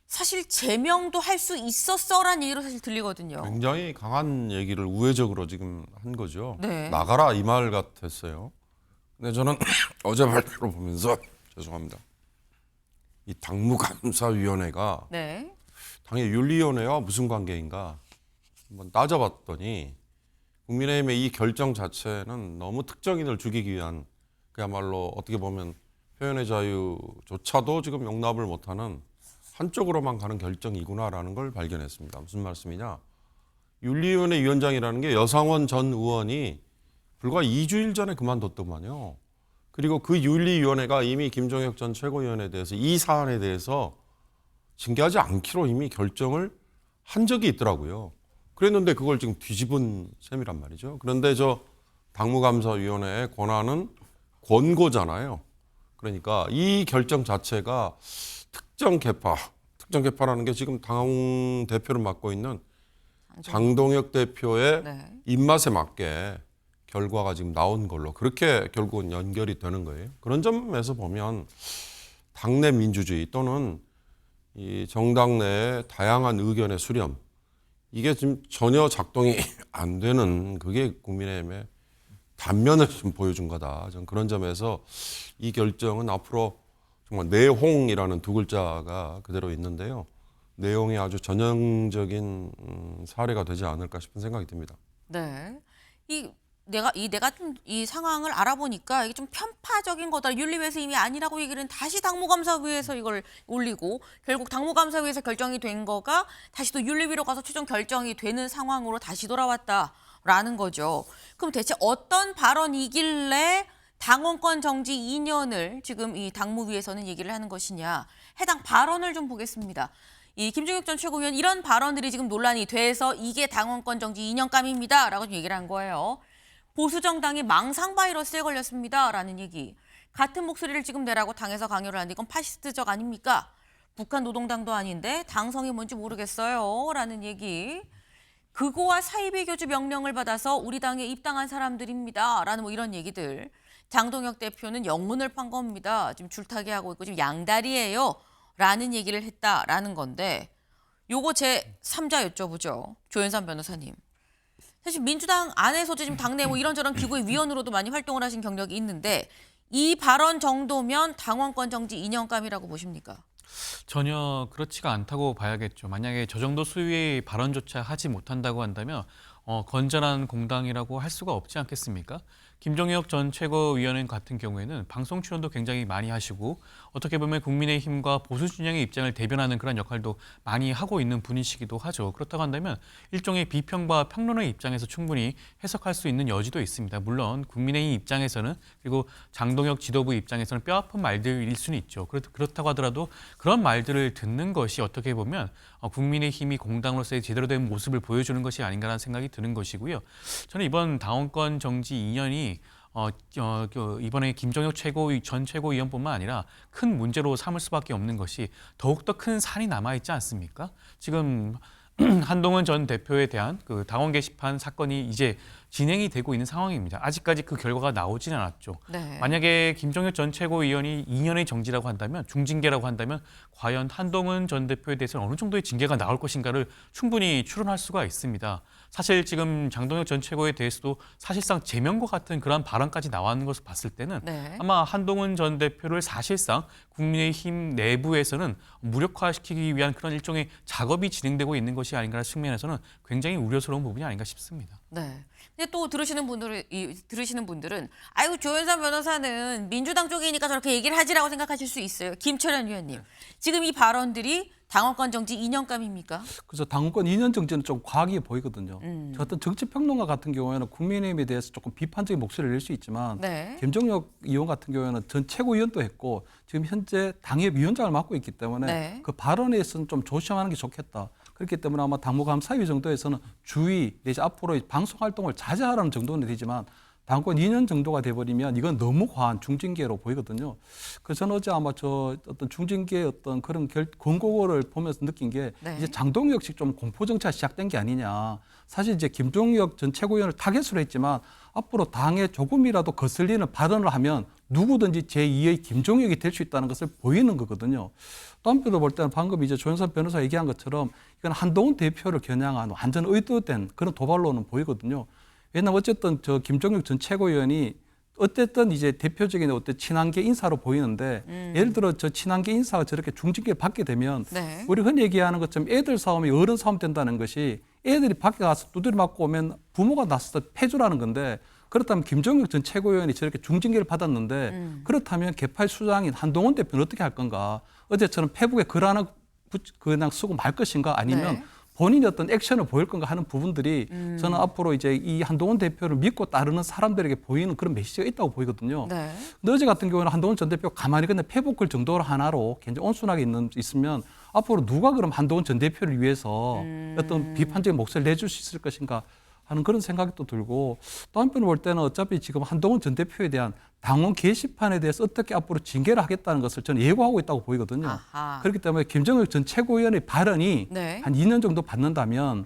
사실 제명도 할 수 있었어라는 얘기로 사실 들리거든요. 굉장히 강한 얘기를 우회적으로 지금 한 거죠. 네. 나가라 이 말 같았어요. 근데 저는 어제 발표를 보면서 죄송합니다. 이 당무감사위원회가 네. 당연히 윤리위원회와 무슨 관계인가 한번 따져봤더니 국민의힘의 이 결정 자체는 너무 특정인을 죽이기 위한 그야말로 어떻게 보면 표현의 자유조차도 지금 용납을 못하는 한쪽으로만 가는 결정이구나라는 걸 발견했습니다. 무슨 말씀이냐? 윤리위원회 위원장이라는 게 여상원 전 의원이 불과 2주일 전에 그만뒀더만요. 그리고 그 윤리위원회가 이미 김종혁 전 최고위원에 대해서 이 사안에 대해서 징계하지 않기로 이미 결정을 한 적이 있더라고요. 그랬는데 그걸 지금 뒤집은 셈이란 말이죠. 그런데 저 당무감사위원회의 권한은 권고잖아요. 그러니까 이 결정 자체가 특정 계파라는 게 지금 당 대표를 맡고 있는 장동혁 대표의 네. 입맛에 맞게 결과가 지금 나온 걸로 그렇게 결국은 연결이 되는 거예요. 그런 점에서 보면 당내 민주주의 또는 이 정당 내의 다양한 의견의 수렴 이게 지금 전혀 작동이 안 되는 그게 국민의힘의 단면을 좀 보여준 거다. 저는 그런 점에서 이 결정은 앞으로 정말 내홍이라는 두 글자가 그대로 있는데요. 내용이 아주 전형적인 사례가 되지 않을까 싶은 생각이 듭니다. 네. 내가 좀 이 상황을 알아보니까 이게 좀 편파적인 거다. 윤리위에서 이미 아니라고 얘기를 다시 당무감사위에서 이걸 올리고 결국 당무감사위에서 결정이 된 거가 다시 또 윤리위로 가서 최종 결정이 되는 상황으로 다시 돌아왔다라는 거죠. 그럼 대체 어떤 발언이길래 당원권 정지 2년을 지금 이 당무위에서는 얘기를 하는 것이냐. 해당 발언을 좀 보겠습니다. 이 김종혁 전 최고위원 이런 발언들이 지금 논란이 돼서 이게 당원권 정지 2년감입니다라고 좀 얘기를 한 거예요. 보수 정당이 망상 바이러스에 걸렸습니다라는 얘기. 같은 목소리를 지금 내라고 당에서 강요를 하는데 이건 파시스트적 아닙니까? 북한 노동당도 아닌데 당성이 뭔지 모르겠어요라는 얘기. 극우와 사이비 교주 명령을 받아서 우리 당에 입당한 사람들입니다라는 뭐 이런 얘기들. 장동혁 대표는 영문을 판 겁니다. 지금 줄타기 하고 있고 지금 양다리예요. 라는 얘기를 했다라는 건데 요거 제 3자 여쭤보죠. 조현삼 변호사님. 사실 민주당 안에서도 지금 당내 뭐 이런저런 기구의 위원으로도 많이 활동을 하신 경력이 있는데 이 발언 정도면 당원권 정지 2년감이라고 보십니까? 전혀 그렇지가 않다고 봐야겠죠. 만약에 저 정도 수위의 발언조차 하지 못한다고 한다면 건전한 공당이라고 할 수가 없지 않겠습니까? 김종혁 전 최고위원 같은 경우에는 방송 출연도 굉장히 많이 하시고 어떻게 보면 국민의힘과 보수 진영의 입장을 대변하는 그런 역할도 많이 하고 있는 분이시기도 하죠. 그렇다고 한다면 일종의 비평과 평론의 입장에서 충분히 해석할 수 있는 여지도 있습니다. 물론 국민의힘 입장에서는 그리고 장동혁 지도부 입장에서는 뼈아픈 말들일 수는 있죠. 그렇다고 하더라도 그런 말들을 듣는 것이 어떻게 보면 국민의힘이 공당으로서의 제대로 된 모습을 보여주는 것이 아닌가라는 생각이 드는 것이고요. 저는 이번 당원권 정지 2년이 이번에 김종혁 전 최고위원뿐만 아니라 큰 문제로 삼을 수밖에 없는 것이 더욱더 큰 산이 남아있지 않습니까? 지금 한동훈 전 대표에 대한 그 당원 게시판 사건이 이제 진행이 되고 있는 상황입니다. 아직까지 그 결과가 나오지는 않았죠. 네. 만약에 김종혁 전 최고위원이 2년의 정지라고 한다면, 중징계라고 한다면 과연 한동훈 전 대표에 대해서는 어느 정도의 징계가 나올 것인가를 충분히 추론할 수가 있습니다. 사실 지금 장동혁 전 최고에 대해서도 사실상 제명과 같은 그런 발언까지 나왔는 것을 봤을 때는 네. 아마 한동훈 전 대표를 사실상 국민의힘 내부에서는 무력화시키기 위한 그런 일종의 작업이 진행되고 있는 것이 아닌가 측면에서는 굉장히 우려스러운 부분이 아닌가 싶습니다. 네. 근데 또 들으시는 분들은 아이고 조현삼 변호사는 민주당 쪽이니까 저렇게 얘기를 하지라고 생각하실 수 있어요. 김철현 위원님. 지금 이 발언들이 당원권 정지 2년감입니까? 그래서 당원권 2년 정지는 좀 과하게 보이거든요. 저 어떤 정치평론가 같은 경우에는 국민의힘에 대해서 조금 비판적인 목소리를 낼 수 있지만 네. 김종혁 의원 같은 경우에는 전 최고위원도 했고 지금 현재 당협 위원장을 맡고 있기 때문에 네. 그 발언에 있어서는 좀 조심하는 게 좋겠다. 그렇기 때문에 아마 당무감사위 정도에서는 주의 내지 앞으로 방송 활동을 자제하라는 정도는 되지만 당권 2년 정도가 돼버리면 이건 너무 과한 중징계로 보이거든요. 그래서 저는 어제 아마 저 어떤 중징계의 어떤 그런 권고를 보면서 느낀 게 네. 이제 장동혁 씨 좀 공포정치가 시작된 게 아니냐. 사실 이제 김종혁 전 최고위원을 타겟으로 했지만 앞으로 당에 조금이라도 거슬리는 발언을 하면 누구든지 제2의 김종혁이 될 수 있다는 것을 보이는 거거든요. 또 한편으로 볼 때는 방금 이제 조현선 변호사 얘기한 것처럼 이건 한동훈 대표를 겨냥한 완전 의도된 그런 도발로는 보이거든요. 왜냐하면 어쨌든 저 김종혁 전 최고위원이 어쨌든 이제 대표적인 어떤 친한계 인사로 보이는데 예를 들어 저 친한계 인사가 저렇게 중징계를 받게 되면 네. 우리 흔히 얘기하는 것처럼 애들 싸움이 어른 싸움 된다는 것이 애들이 밖에 가서 두드려 맞고 오면 부모가 나서서 패주라는 건데 그렇다면 김종혁 전 최고위원이 저렇게 중징계를 받았는데 그렇다면 개파의 수장인 한동훈 대표는 어떻게 할 건가? 어제처럼 페북에 글 하나 그냥 쓰고 말 것인가 아니면 네. 본인이 어떤 액션을 보일 건가 하는 부분들이 저는 앞으로 이제 이 한동훈 대표를 믿고 따르는 사람들에게 보이는 그런 메시지가 있다고 보이거든요. 네. 근데 어제 같은 경우는 한동훈 전 대표가 가만히 그냥 페북 글 정도 하나로 굉장히 온순하게 있으면 앞으로 누가 그럼 한동훈 전 대표를 위해서 어떤 비판적인 목소리를 내줄 수 있을 것인가 하는 그런 생각이 또 들고 또 한편으로 볼 때는 어차피 지금 한동훈 전 대표에 대한 당원 게시판에 대해서 어떻게 앞으로 징계를 하겠다는 것을 저는 예고하고 있다고 보이거든요. 아하. 그렇기 때문에 김정일 전 최고위원의 발언이 네. 한 2년 정도 받는다면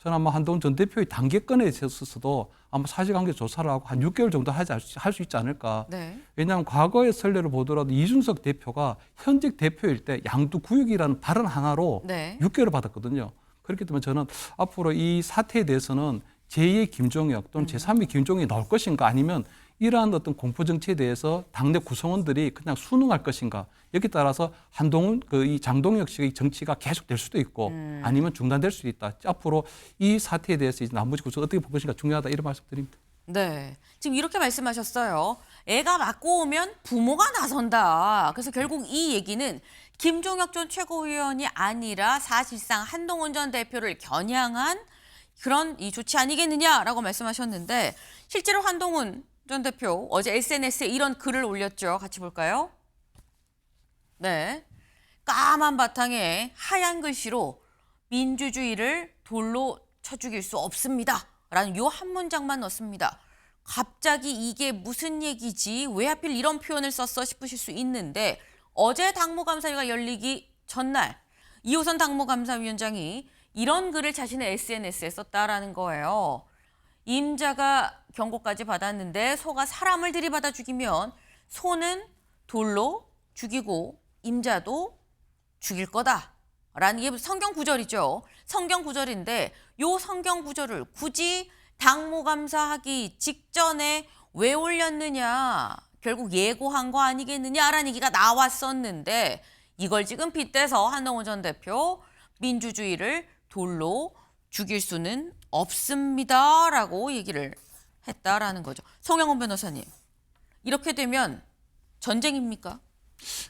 저는 아마 한동훈 전 대표의 단계권에 있어서도 아마 사실관계 조사를 하고 한 6개월 정도 할 수 있지 않을까. 네. 왜냐하면 과거의 선례를 보더라도 이준석 대표가 현직 대표일 때 양두구역이라는 발언 하나로 네. 6개월을 받았거든요. 그렇기 때문에 저는 앞으로 이 사태에 대해서는 제2의 김종혁 또는 제3의 김종혁이 나올 것인가 아니면 이러한 어떤 공포정치에 대해서 당내 구성원들이 그냥 순응할 것인가 여기에 따라서 한동훈 이 장동혁 씨의 정치가 계속될 수도 있고 아니면 중단될 수도 있다. 앞으로 이 사태에 대해서 이제 나머지 구성 어떻게 볼 것인가 중요하다 이런 말씀드립니다. 네. 지금 이렇게 말씀하셨어요. 애가 맞고 오면 부모가 나선다. 그래서 결국 이 얘기는 김종혁 전 최고위원이 아니라 사실상 한동훈 전 대표를 겨냥한 그런 이 조치 아니겠느냐라고 말씀하셨는데 실제로 한동훈 전 대표 어제 SNS에 이런 글을 올렸죠. 같이 볼까요? 네. 까만 바탕에 하얀 글씨로 민주주의를 돌로 쳐 죽일 수 없습니다. 라는 요 한 문장만 넣습니다. 갑자기 이게 무슨 얘기지? 왜 하필 이런 표현을 썼어 싶으실 수 있는데 어제 당무감사위가 열리기 전날 이호선 당무감사위원장이 이런 글을 자신의 SNS에 썼다라는 거예요. 임자가 경고까지 받았는데 소가 사람을 들이받아 죽이면 소는 돌로 죽이고 임자도 죽일 거다. 라는 게 성경 구절이죠. 성경 구절인데 요 성경 구절을 굳이 당무감사하기 직전에 왜 올렸느냐. 결국 예고한 거 아니겠느냐라는 얘기가 나왔었는데 이걸 지금 빗대서 한동훈 전 대표 민주주의를 돌로 죽일 수는 없습니다라고 얘기를 했다라는 거죠. 송영훈 변호사님, 이렇게 되면 전쟁입니까?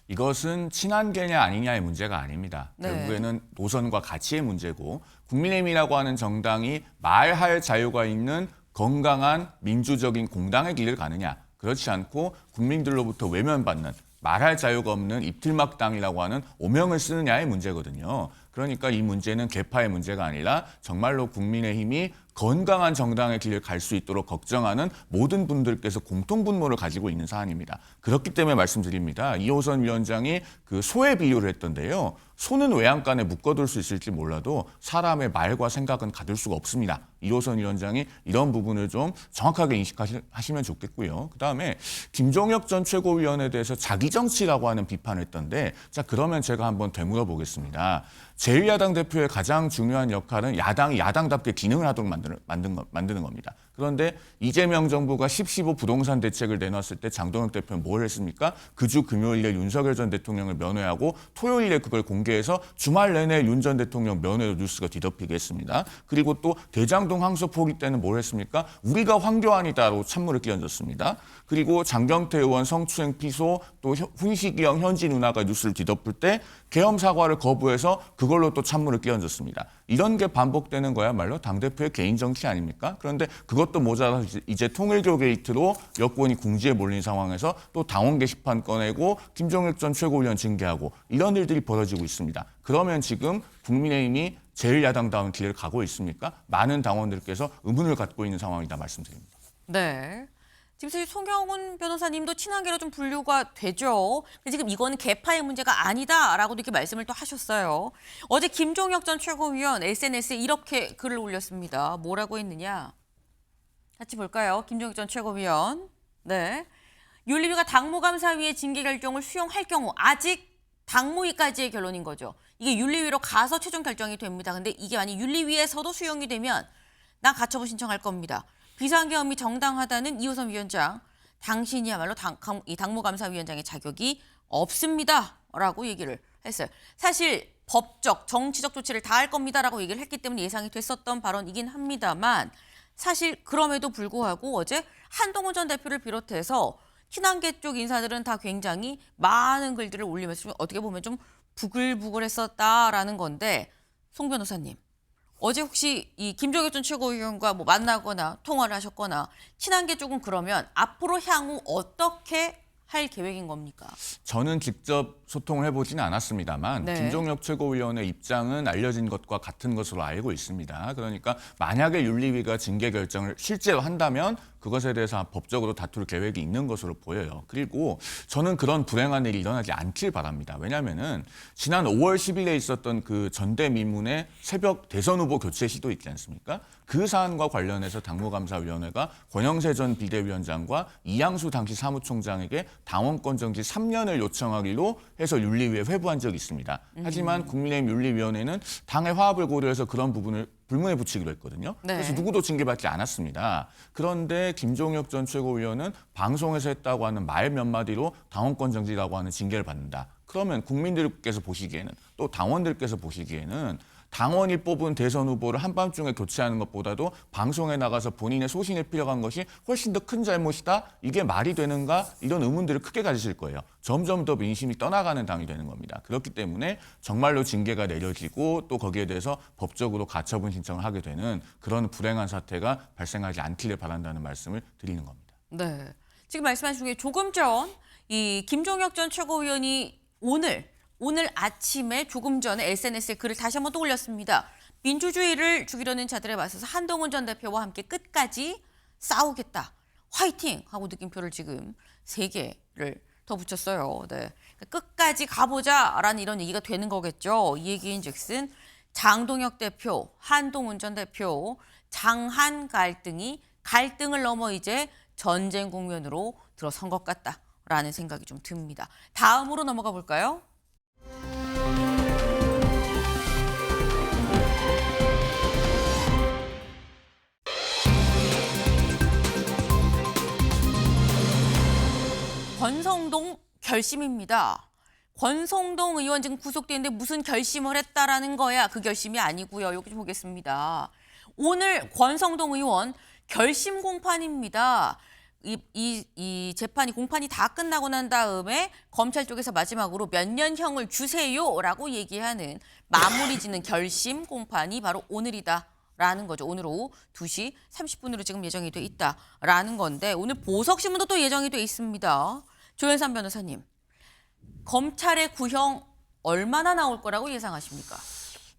이것은 친한계냐 아니냐의 문제가 아닙니다. 네. 결국에는 노선과 가치의 문제고 국민의힘이라고 하는 정당이 말할 자유가 있는 건강한 민주적인 공당의 길을 가느냐 그렇지 않고 국민들로부터 외면받는 말할 자유가 없는 입틀막당이라고 하는 오명을 쓰느냐의 문제거든요. 그러니까 이 문제는 개파의 문제가 아니라 정말로 국민의힘이 건강한 정당의 길을 갈 수 있도록 걱정하는 모든 분들께서 공통분모를 가지고 있는 사안입니다. 그렇기 때문에 말씀드립니다. 이호선 위원장이 그 소의 비유를 했던데요. 소는 외양간에 묶어둘 수 있을지 몰라도 사람의 말과 생각은 가둘 수가 없습니다. 이호선 위원장이 이런 부분을 좀 정확하게 인식하시면 좋겠고요. 그다음에 김종혁 전 최고위원에 대해서 자기 정치라고 하는 비판을 했던데 자 그러면 제가 한번 되물어 보겠습니다. 제1야당 대표의 가장 중요한 역할은 야당이 야당답게 기능을 하도록 만드는 겁니다. 그런데 이재명 정부가 10.15 부동산 대책을 내놨을 때 장동혁 대표는 뭘 했습니까? 그 주 금요일에 윤석열 전 대통령을 면회하고 토요일에 그걸 공개해서 주말 내내 윤 전 대통령 면회로 뉴스가 뒤덮이게 했습니다. 그리고 또 대장동 항소 포기 때는 뭘 했습니까? 우리가 황교안이다로 찬물을 끼얹었습니다. 그리고 장경태 의원 성추행 피소 또 훈시기형 현지 누나가 뉴스를 뒤덮을 때 계엄 사과를 거부해서 그걸로 또 찬물을 끼얹었습니다. 이런 게 반복되는 거야말로 당대표의 개인 정치 아닙니까? 그런데 그것도 모자라서 이제 통일교 게이트로 여권이 궁지에 몰린 상황에서 또 당원 게시판 꺼내고 김종혁 전 최고위원 징계하고 이런 일들이 벌어지고 있습니다. 그러면 지금 국민의힘이 제1야당다운 길을 가고 있습니까? 많은 당원들께서 의문을 갖고 있는 상황이다 말씀드립니다. 네. 지금 사실 송영훈 변호사님도 친한계로 좀 분류가 되죠. 근데 지금 이거는 계파의 문제가 아니다라고도 이렇게 말씀을 또 하셨어요. 어제 김종혁 전 최고위원 SNS에 이렇게 글을 올렸습니다. 뭐라고 했느냐? 같이 볼까요? 김종혁 전 최고위원. 네. 윤리위가 당무감사위의 징계 결정을 수용할 경우 아직 당무위까지의 결론인 거죠. 이게 윤리위로 가서 최종 결정이 됩니다. 근데 이게 만약 윤리위에서도 수용이 되면 난 가처분 신청할 겁니다. 비상계엄이 정당하다는 이호선 위원장, 당신이야말로 이 당무감사위원장의 자격이 없습니다라고 얘기를 했어요. 사실 법적, 정치적 조치를 다 할 겁니다라고 얘기를 했기 때문에 예상이 됐었던 발언이긴 합니다만 사실 그럼에도 불구하고 어제 한동훈 전 대표를 비롯해서 친한계 쪽 인사들은 다 굉장히 많은 글들을 올리면서 어떻게 보면 좀 부글부글했었다라는 건데 송 변호사님. 어제 혹시 이 김종혁 전 최고위원과 뭐 만나거나 통화를 하셨거나 친한계 쪽은 그러면 앞으로 향후 어떻게 할 계획인 겁니까? 저는 직접 소통을 해보지는 않았습니다만 네. 김종혁 최고위원의 입장은 알려진 것과 같은 것으로 알고 있습니다. 그러니까 만약에 윤리위가 징계 결정을 실제로 한다면 그것에 대해서 법적으로 다툴 계획이 있는 것으로 보여요. 그리고 저는 그런 불행한 일이 일어나지 않길 바랍니다. 왜냐하면은 지난 5월 10일에 있었던 그 전대미문의 새벽 대선 후보 교체 시도 있지 않습니까? 그 사안과 관련해서 당무감사위원회가 권영세 전 비대위원장과 이양수 당시 사무총장에게 당원권 정지 3년을 요청하기로 해서 윤리위에 회부한 적이 있습니다. 하지만 국민의힘 윤리위원회는 당의 화합을 고려해서 그런 부분을 불문에 붙이기로 했거든요. 네. 그래서 누구도 징계받지 않았습니다. 그런데 김종혁 전 최고위원은 방송에서 했다고 하는 말 몇 마디로 당원권 정지라고 하는 징계를 받는다. 그러면 국민들께서 보시기에는 또 당원들께서 보시기에는 당원이 뽑은 대선 후보를 한밤중에 교체하는 것보다도 방송에 나가서 본인의 소신을 피력한 것이 훨씬 더 큰 잘못이다. 이게 말이 되는가? 이런 의문들을 크게 가지실 거예요. 점점 더 민심이 떠나가는 당이 되는 겁니다. 그렇기 때문에 정말로 징계가 내려지고 또 거기에 대해서 법적으로 가처분 신청을 하게 되는 그런 불행한 사태가 발생하지 않기를 바란다는 말씀을 드리는 겁니다. 네. 지금 말씀하신 중에 조금 전 이 김종혁 전 최고위원이 오늘 아침에 조금 전에 SNS에 글을 다시 한번 또 올렸습니다. 민주주의를 죽이려는 자들에 맞서서 한동훈 전 대표와 함께 끝까지 싸우겠다. 화이팅! 하고 느낌표를 지금 3개를 더 붙였어요. 네. 끝까지 가보자라는 이런 얘기가 되는 거겠죠. 이 얘기인즉슨 장동혁 대표, 한동훈 전 대표, 장한 갈등을 넘어 이제 전쟁 국면으로 들어선 것 같다라는 생각이 좀 듭니다. 다음으로 넘어가 볼까요? 권성동 결심입니다. 권성동 의원 지금 구속되는데 무슨 결심을 했다라는 거야? 그 결심이 아니고요. 여기 좀 보겠습니다. 오늘 권성동 의원 결심 공판입니다. 이 재판이 공판이 다 끝나고 난 다음에 검찰 쪽에서 마지막으로 몇 년형을 주세요라고 얘기하는 마무리 짓는 결심 공판이 바로 오늘이다라는 거죠. 오늘 오후 2시 30분으로 지금 예정이 돼 있다라는 건데 오늘 보석신문도 또 예정이 돼 있습니다. 조현삼 변호사님, 검찰의 구형 얼마나 나올 거라고 예상하십니까?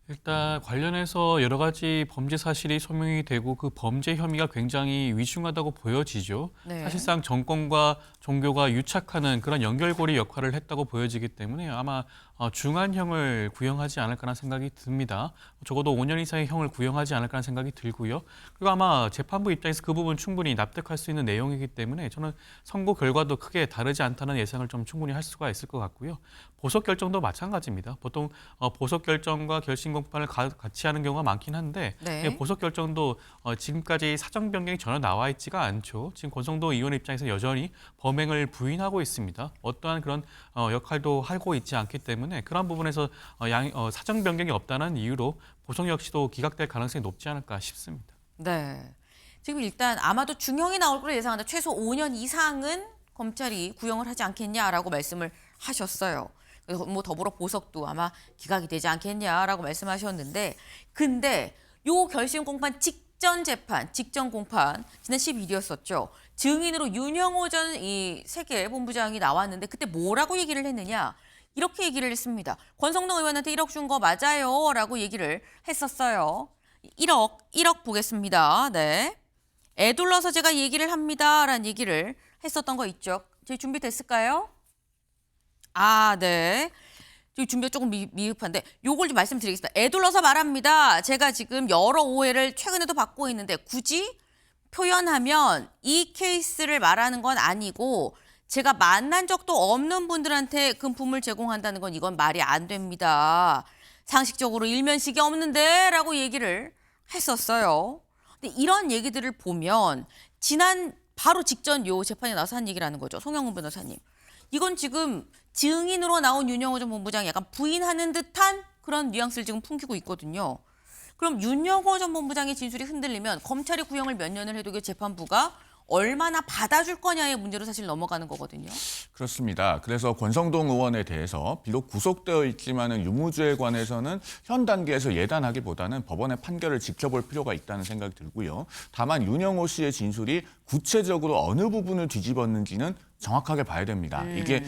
일단 관련해서 여러 가지 범죄 사실이 소명이 되고 그 범죄 혐의가 굉장히 위중하다고 보여지죠. 네. 사실상 정권과 종교가 유착하는 그런 연결고리 역할을 했다고 보여지기 때문에 아마 중한형을 구형하지 않을까라는 생각이 듭니다. 적어도 5년 이상의 형을 구형하지 않을까라는 생각이 들고요. 그리고 아마 재판부 입장에서 그 부분 충분히 납득할 수 있는 내용이기 때문에 저는 선고 결과도 크게 다르지 않다는 예상을 좀 충분히 할 수가 있을 것 같고요. 보석 결정도 마찬가지입니다. 보통 보석 결정과 결심 공판을 같이 하는 경우가 많긴 한데 네. 보석 결정도 지금까지 사정 변경이 전혀 나와 있지가 않죠. 지금 권성동 의원 입장에서 여전히 범행을 부인하고 있습니다. 어떠한 그런 역할도 하고 있지 않기 때문에 그런 부분에서 사정 변경이 없다는 이유로 보석 역시도 기각될 가능성이 높지 않을까 싶습니다. 네. 지금 일단 아마도 중형이 나올 걸로 예상한다. 최소 5년 이상은 검찰이 구형을 하지 않겠냐라고 말씀을 하셨어요. 그래서 뭐 더불어 보석도 아마 기각이 되지 않겠냐라고 말씀하셨는데 근데 요 결심 공판 직전 재판, 직전 공판 지난 12일이었었죠. 증인으로 윤영호 전 이 세계 본부장이 나왔는데 그때 뭐라고 얘기를 했느냐? 이렇게 얘기를 했습니다. 권성동 의원한테 1억 준 거 맞아요? 라고 얘기를 했었어요. 1억 보겠습니다. 네. 애둘러서 제가 얘기를 합니다라는 얘기를 했었던 거 있죠. 저희 준비됐을까요? 아, 네. 저희 준비가 조금 미흡한데 요걸 좀 말씀드리겠습니다. 애둘러서 말합니다. 제가 지금 여러 오해를 최근에도 받고 있는데 굳이 표현하면 이 케이스를 말하는 건 아니고 제가 만난 적도 없는 분들한테 금품을 제공한다는 건 이건 말이 안 됩니다. 상식적으로 일면식이 없는데 라고 얘기를 했었어요. 근데 이런 얘기들을 보면 지난 바로 직전 요 재판에 나와서 한 얘기라는 거죠. 송영훈 변호사님. 이건 지금 증인으로 나온 윤영호 전 본부장이 약간 부인하는 듯한 그런 뉘앙스를 지금 풍기고 있거든요. 그럼 윤영호 전 본부장의 진술이 흔들리면 검찰이 구형을 몇 년을 해도 재판부가 얼마나 받아줄 거냐의 문제로 사실 넘어가는 거거든요. 그렇습니다. 그래서 권성동 의원에 대해서 비록 구속되어 있지만은 유무죄에 관해서는 현 단계에서 예단하기보다는 법원의 판결을 지켜볼 필요가 있다는 생각이 들고요. 다만 윤영호 씨의 진술이 구체적으로 어느 부분을 뒤집었는지는 정확하게 봐야 됩니다. 이게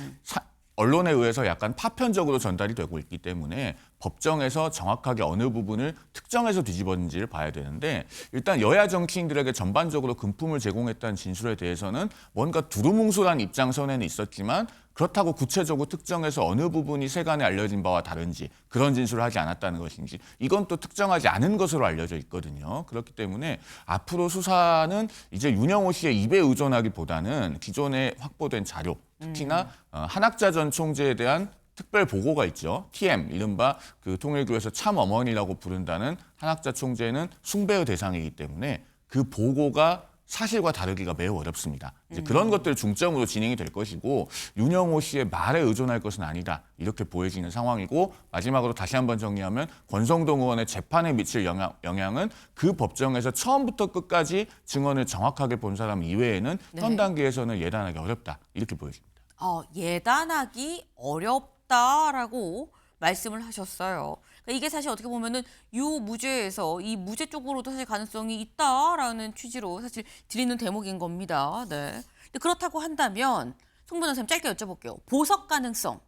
언론에 의해서 약간 파편적으로 전달이 되고 있기 때문에 법정에서 정확하게 어느 부분을 특정해서 뒤집었는지를 봐야 되는데 일단 여야 정치인들에게 전반적으로 금품을 제공했다는 진술에 대해서는 뭔가 두루뭉술한 입장선에는 있었지만 그렇다고 구체적으로 특정해서 어느 부분이 세간에 알려진 바와 다른지 그런 진술을 하지 않았다는 것인지 이건 또 특정하지 않은 것으로 알려져 있거든요. 그렇기 때문에 앞으로 수사는 이제 윤영호 씨의 입에 의존하기보다는 기존에 확보된 자료 특히나 한학자 전 총재에 대한 특별 보고가 있죠. TM, 이른바 그 통일교에서 참 어머니라고 부른다는 한학자 총재는 숭배의 대상이기 때문에 그 보고가 사실과 다르기가 매우 어렵습니다. 이제 그런 것들 중점으로 진행이 될 것이고 윤영호 씨의 말에 의존할 것은 아니다. 이렇게 보여지는 상황이고 마지막으로 다시 한번 정리하면 권성동 의원의 재판에 미칠 영향은 그 법정에서 처음부터 끝까지 증언을 정확하게 본 사람 이외에는 현 단계에서는 예단하기 어렵다. 이렇게 보여집니다. 예단하기 어렵다라고 말씀을 하셨어요. 그러니까 이게 사실 어떻게 보면은 유무죄에서 이 무죄 쪽으로도 사실 가능성이 있다라는 취지로 사실 드리는 대목인 겁니다. 네. 근데 그렇다고 한다면 송 변호사님 짧게 여쭤볼게요. 보석 가능성.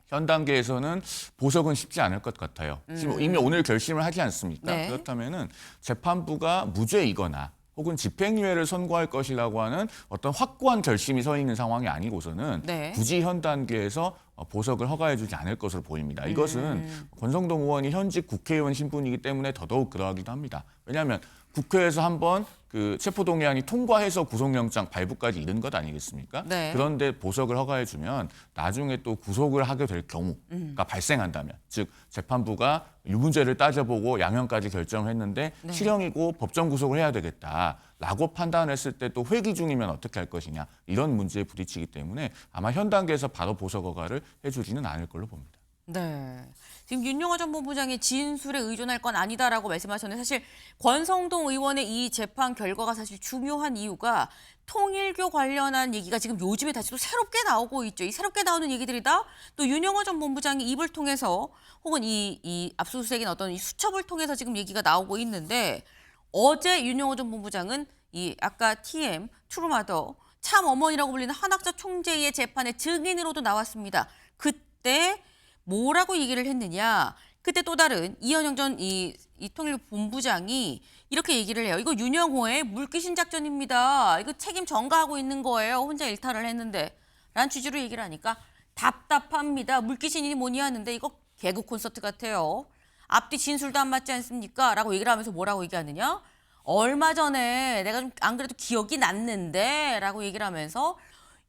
현 단계에서는 보석은 쉽지 않을 것 같아요. 지금 이미 오늘 결심을 하지 않습니까? 네. 그렇다면은 재판부가 무죄이거나 혹은 집행유예를 선고할 것이라고 하는 어떤 확고한 결심이 서 있는 상황이 아니고서는 굳이 현 단계에서 보석을 허가해주지 않을 것으로 보입니다. 이것은 권성동 의원이 현직 국회의원 신분이기 때문에 더더욱 그러하기도 합니다. 왜냐하면 국회에서 한번 그 체포동의안이 통과해서 구속영장 발부까지 이른 것 아니겠습니까? 그런데 보석을 허가해주면 나중에 또 구속을 하게 될 경우가 발생한다면, 즉 재판부가 유무죄를 따져보고 양형까지 결정했는데 실형이고 법정 구속을 해야 되겠다라고 판단했을 때 또 회기 중이면 어떻게 할 것이냐 이런 문제에 부딪히기 때문에 아마 현 단계에서 바로 보석 허가를 해주지는 않을 걸로 봅니다. 네. 지금 윤영호 전 본부장의 진술에 의존할 건 아니다라고 말씀하셨는데 사실 권성동 의원의 이 재판 결과가 사실 중요한 이유가 통일교 관련한 얘기가 지금 요즘에 다시 또 새롭게 나오고 있죠. 이 새롭게 나오는 얘기들이다 또 윤영호 전 본부장이 입을 통해서 혹은 이 압수수색인 어떤 이 수첩을 통해서 지금 얘기가 나오고 있는데 어제 윤영호 전 본부장은 이 아까 TM, 트루마더, 참 어머니라고 불리는 한학자 총재의 재판의 증인으로도 나왔습니다. 그때 뭐라고 얘기를 했느냐. 그때 또 다른 이현영 전 이 통일부 본부장이 이렇게 얘기를 해요. 이거 윤영호의 물귀신 작전입니다. 이거 책임 전가하고 있는 거예요. 혼자 일탈을 했는데. 라는 취지로 얘기를 하니까 답답합니다. 물귀신이니 뭐니 하는데 이거 개그 콘서트 같아요. 앞뒤 진술도 안 맞지 않습니까? 라고 얘기를 하면서 뭐라고 얘기하느냐. 얼마 전에 내가 좀 안 그래도 기억이 났는데 라고 얘기를 하면서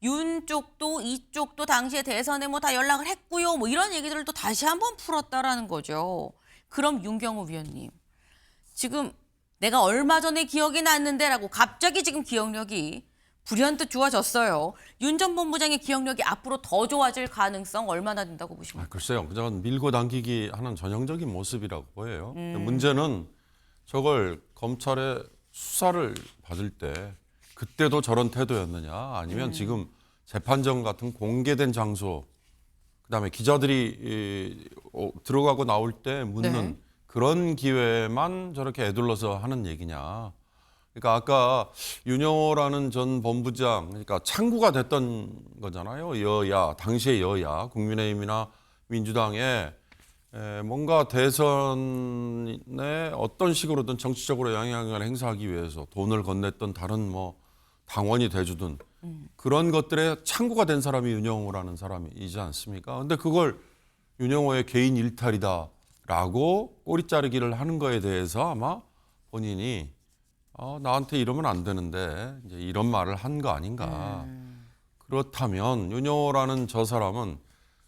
윤 쪽도 이쪽도 당시에 대선에 뭐 다 연락을 했고요. 뭐 이런 얘기들을 또 다시 한번 풀었다라는 거죠. 그럼 윤경호 위원님, 지금 내가 얼마 전에 기억이 났는데라고 갑자기 지금 기억력이 불현듯 좋아졌어요. 윤 전 본부장의 기억력이 앞으로 더 좋아질 가능성 얼마나 된다고 보십니까? 글쎄요. 그건 밀고 당기기 하는 전형적인 모습이라고 보여요. 문제는 저걸 검찰의 수사를 받을 때 그때도 저런 태도였느냐 아니면 지금 재판정 같은 공개된 장소 그다음에 기자들이 들어가고 나올 때 묻는 그런 기회만 저렇게 애둘러서 하는 얘기냐. 그러니까 아까 윤영호라는 전 본부장 그러니까 창구가 됐던 거잖아요. 여야 당시의 여야 국민의힘이나 민주당에 뭔가 대선에 어떤 식으로든 정치적으로 영향을 행사하기 위해서 돈을 건넸던 다른 뭐 당원이 돼주든 그런 것들에 창구가 된 사람이 윤영호라는 사람이지 않습니까? 근데 그걸 윤영호의 개인 일탈이다라고 꼬리 자르기를 하는 거에 대해서 아마 본인이 나한테 이러면 안 되는데 이제 이런 말을 한 거 아닌가. 그렇다면 윤영호라는 저 사람은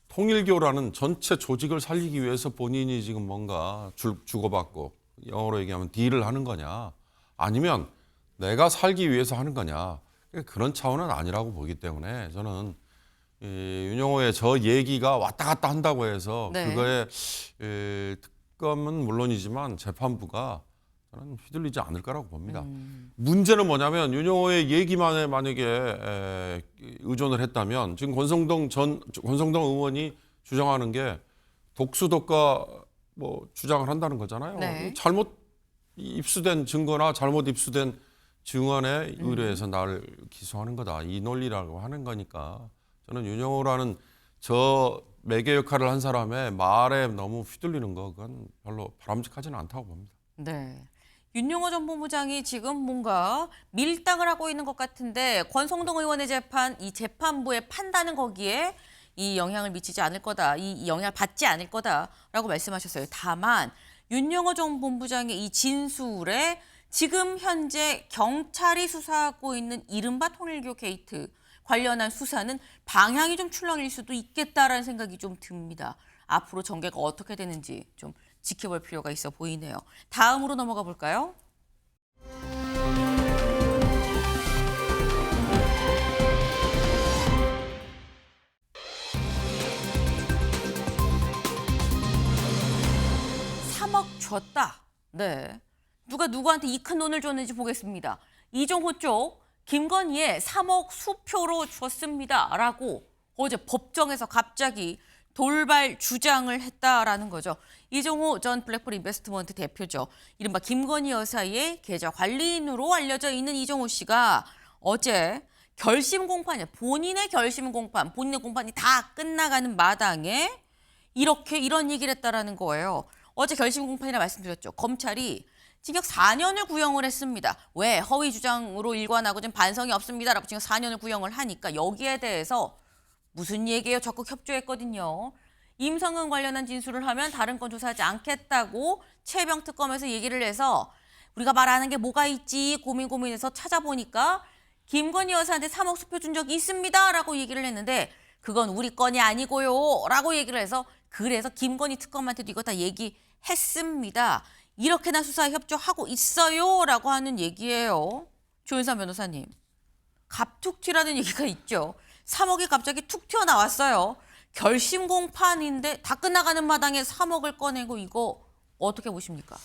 통일교라는 전체 조직을 살리기 위해서 본인이 지금 뭔가 주고받고 영어로 얘기하면 딜을 하는 거냐 아니면 내가 살기 위해서 하는 거냐 그런 차원은 아니라고 보기 때문에 저는 이 윤영호의 저 얘기가 왔다 갔다 한다고 해서 네. 그거에 특검은 물론이지만 재판부가 저는 휘둘리지 않을 거라고 봅니다. 문제는 뭐냐면 윤영호의 얘기만에 만약에 의존을 했다면 지금 권성동 의원이 주장하는 게 독수독가 뭐 주장을 한다는 거잖아요. 네. 잘못 입수된 증거나 잘못 입수된 증언에 의뢰해서 나를 기소하는 거다. 이 논리라고 하는 거니까 저는 윤영호라는 저 매개 역할을 한 사람의 말에 너무 휘둘리는 거 그건 별로 바람직하지는 않다고 봅니다. 네. 윤영호 전 본부장이 지금 뭔가 밀당을 하고 있는 것 같은데 권성동 의원의 재판, 이 재판부의 판단은 거기에 이 영향을 미치지 않을 거다, 이 영향을 받지 않을 거다라고 말씀하셨어요. 다만 윤영호 전 본부장의 이 진술에 지금 현재 경찰이 수사하고 있는 이른바 통일교 게이트 관련한 수사는 방향이 좀 출렁일 수도 있겠다라는 생각이 좀 듭니다. 앞으로 전개가 어떻게 되는지 좀 지켜볼 필요가 있어 보이네요. 다음으로 넘어가 볼까요? (3억) 줬다. 네. 누가 누구한테 이 큰 돈을 줬는지 보겠습니다. 이종호 쪽 김건희의 3억 수표로 줬습니다라고 어제 법정에서 갑자기 돌발 주장을 했다라는 거죠. 이종호 전 블랙풀 인베스트먼트 대표죠. 이른바 김건희 여사의 계좌 관리인으로 알려져 있는 이종호 씨가 어제 결심 공판, 본인의 결심 공판, 본인의 공판이 다 끝나가는 마당에 이런 얘기를 했다라는 거예요. 어제 결심 공판이라 말씀드렸죠. 검찰이 징역 4년을 구형을 했습니다. 왜? 허위 주장으로 일관하고 좀 반성이 없습니다라고 징역 4년을 구형을 하니까 여기에 대해서 무슨 얘기예요? 적극 협조했거든요. 임성근 관련한 진술을 하면 다른 건 조사하지 않겠다고 최병 특검에서 얘기를 해서 우리가 말하는 게 뭐가 있지 고민해서 찾아보니까 김건희 여사한테 3억 수표 준 적이 있습니다라고 얘기를 했는데 그건 우리 건이 아니고요 라고 얘기를 해서 그래서 김건희 특검한테도 이거 다 얘기했습니다. 이렇게나 수사에 협조하고 있어요 라고 하는 얘기예요. 조윤선 변호사님. 갑툭튀라는 얘기가 있죠. 3억이 갑자기 툭 튀어나왔어요. 결심 공판인데 다 끝나가는 마당에 3억을 꺼내고 이거 어떻게 보십니까?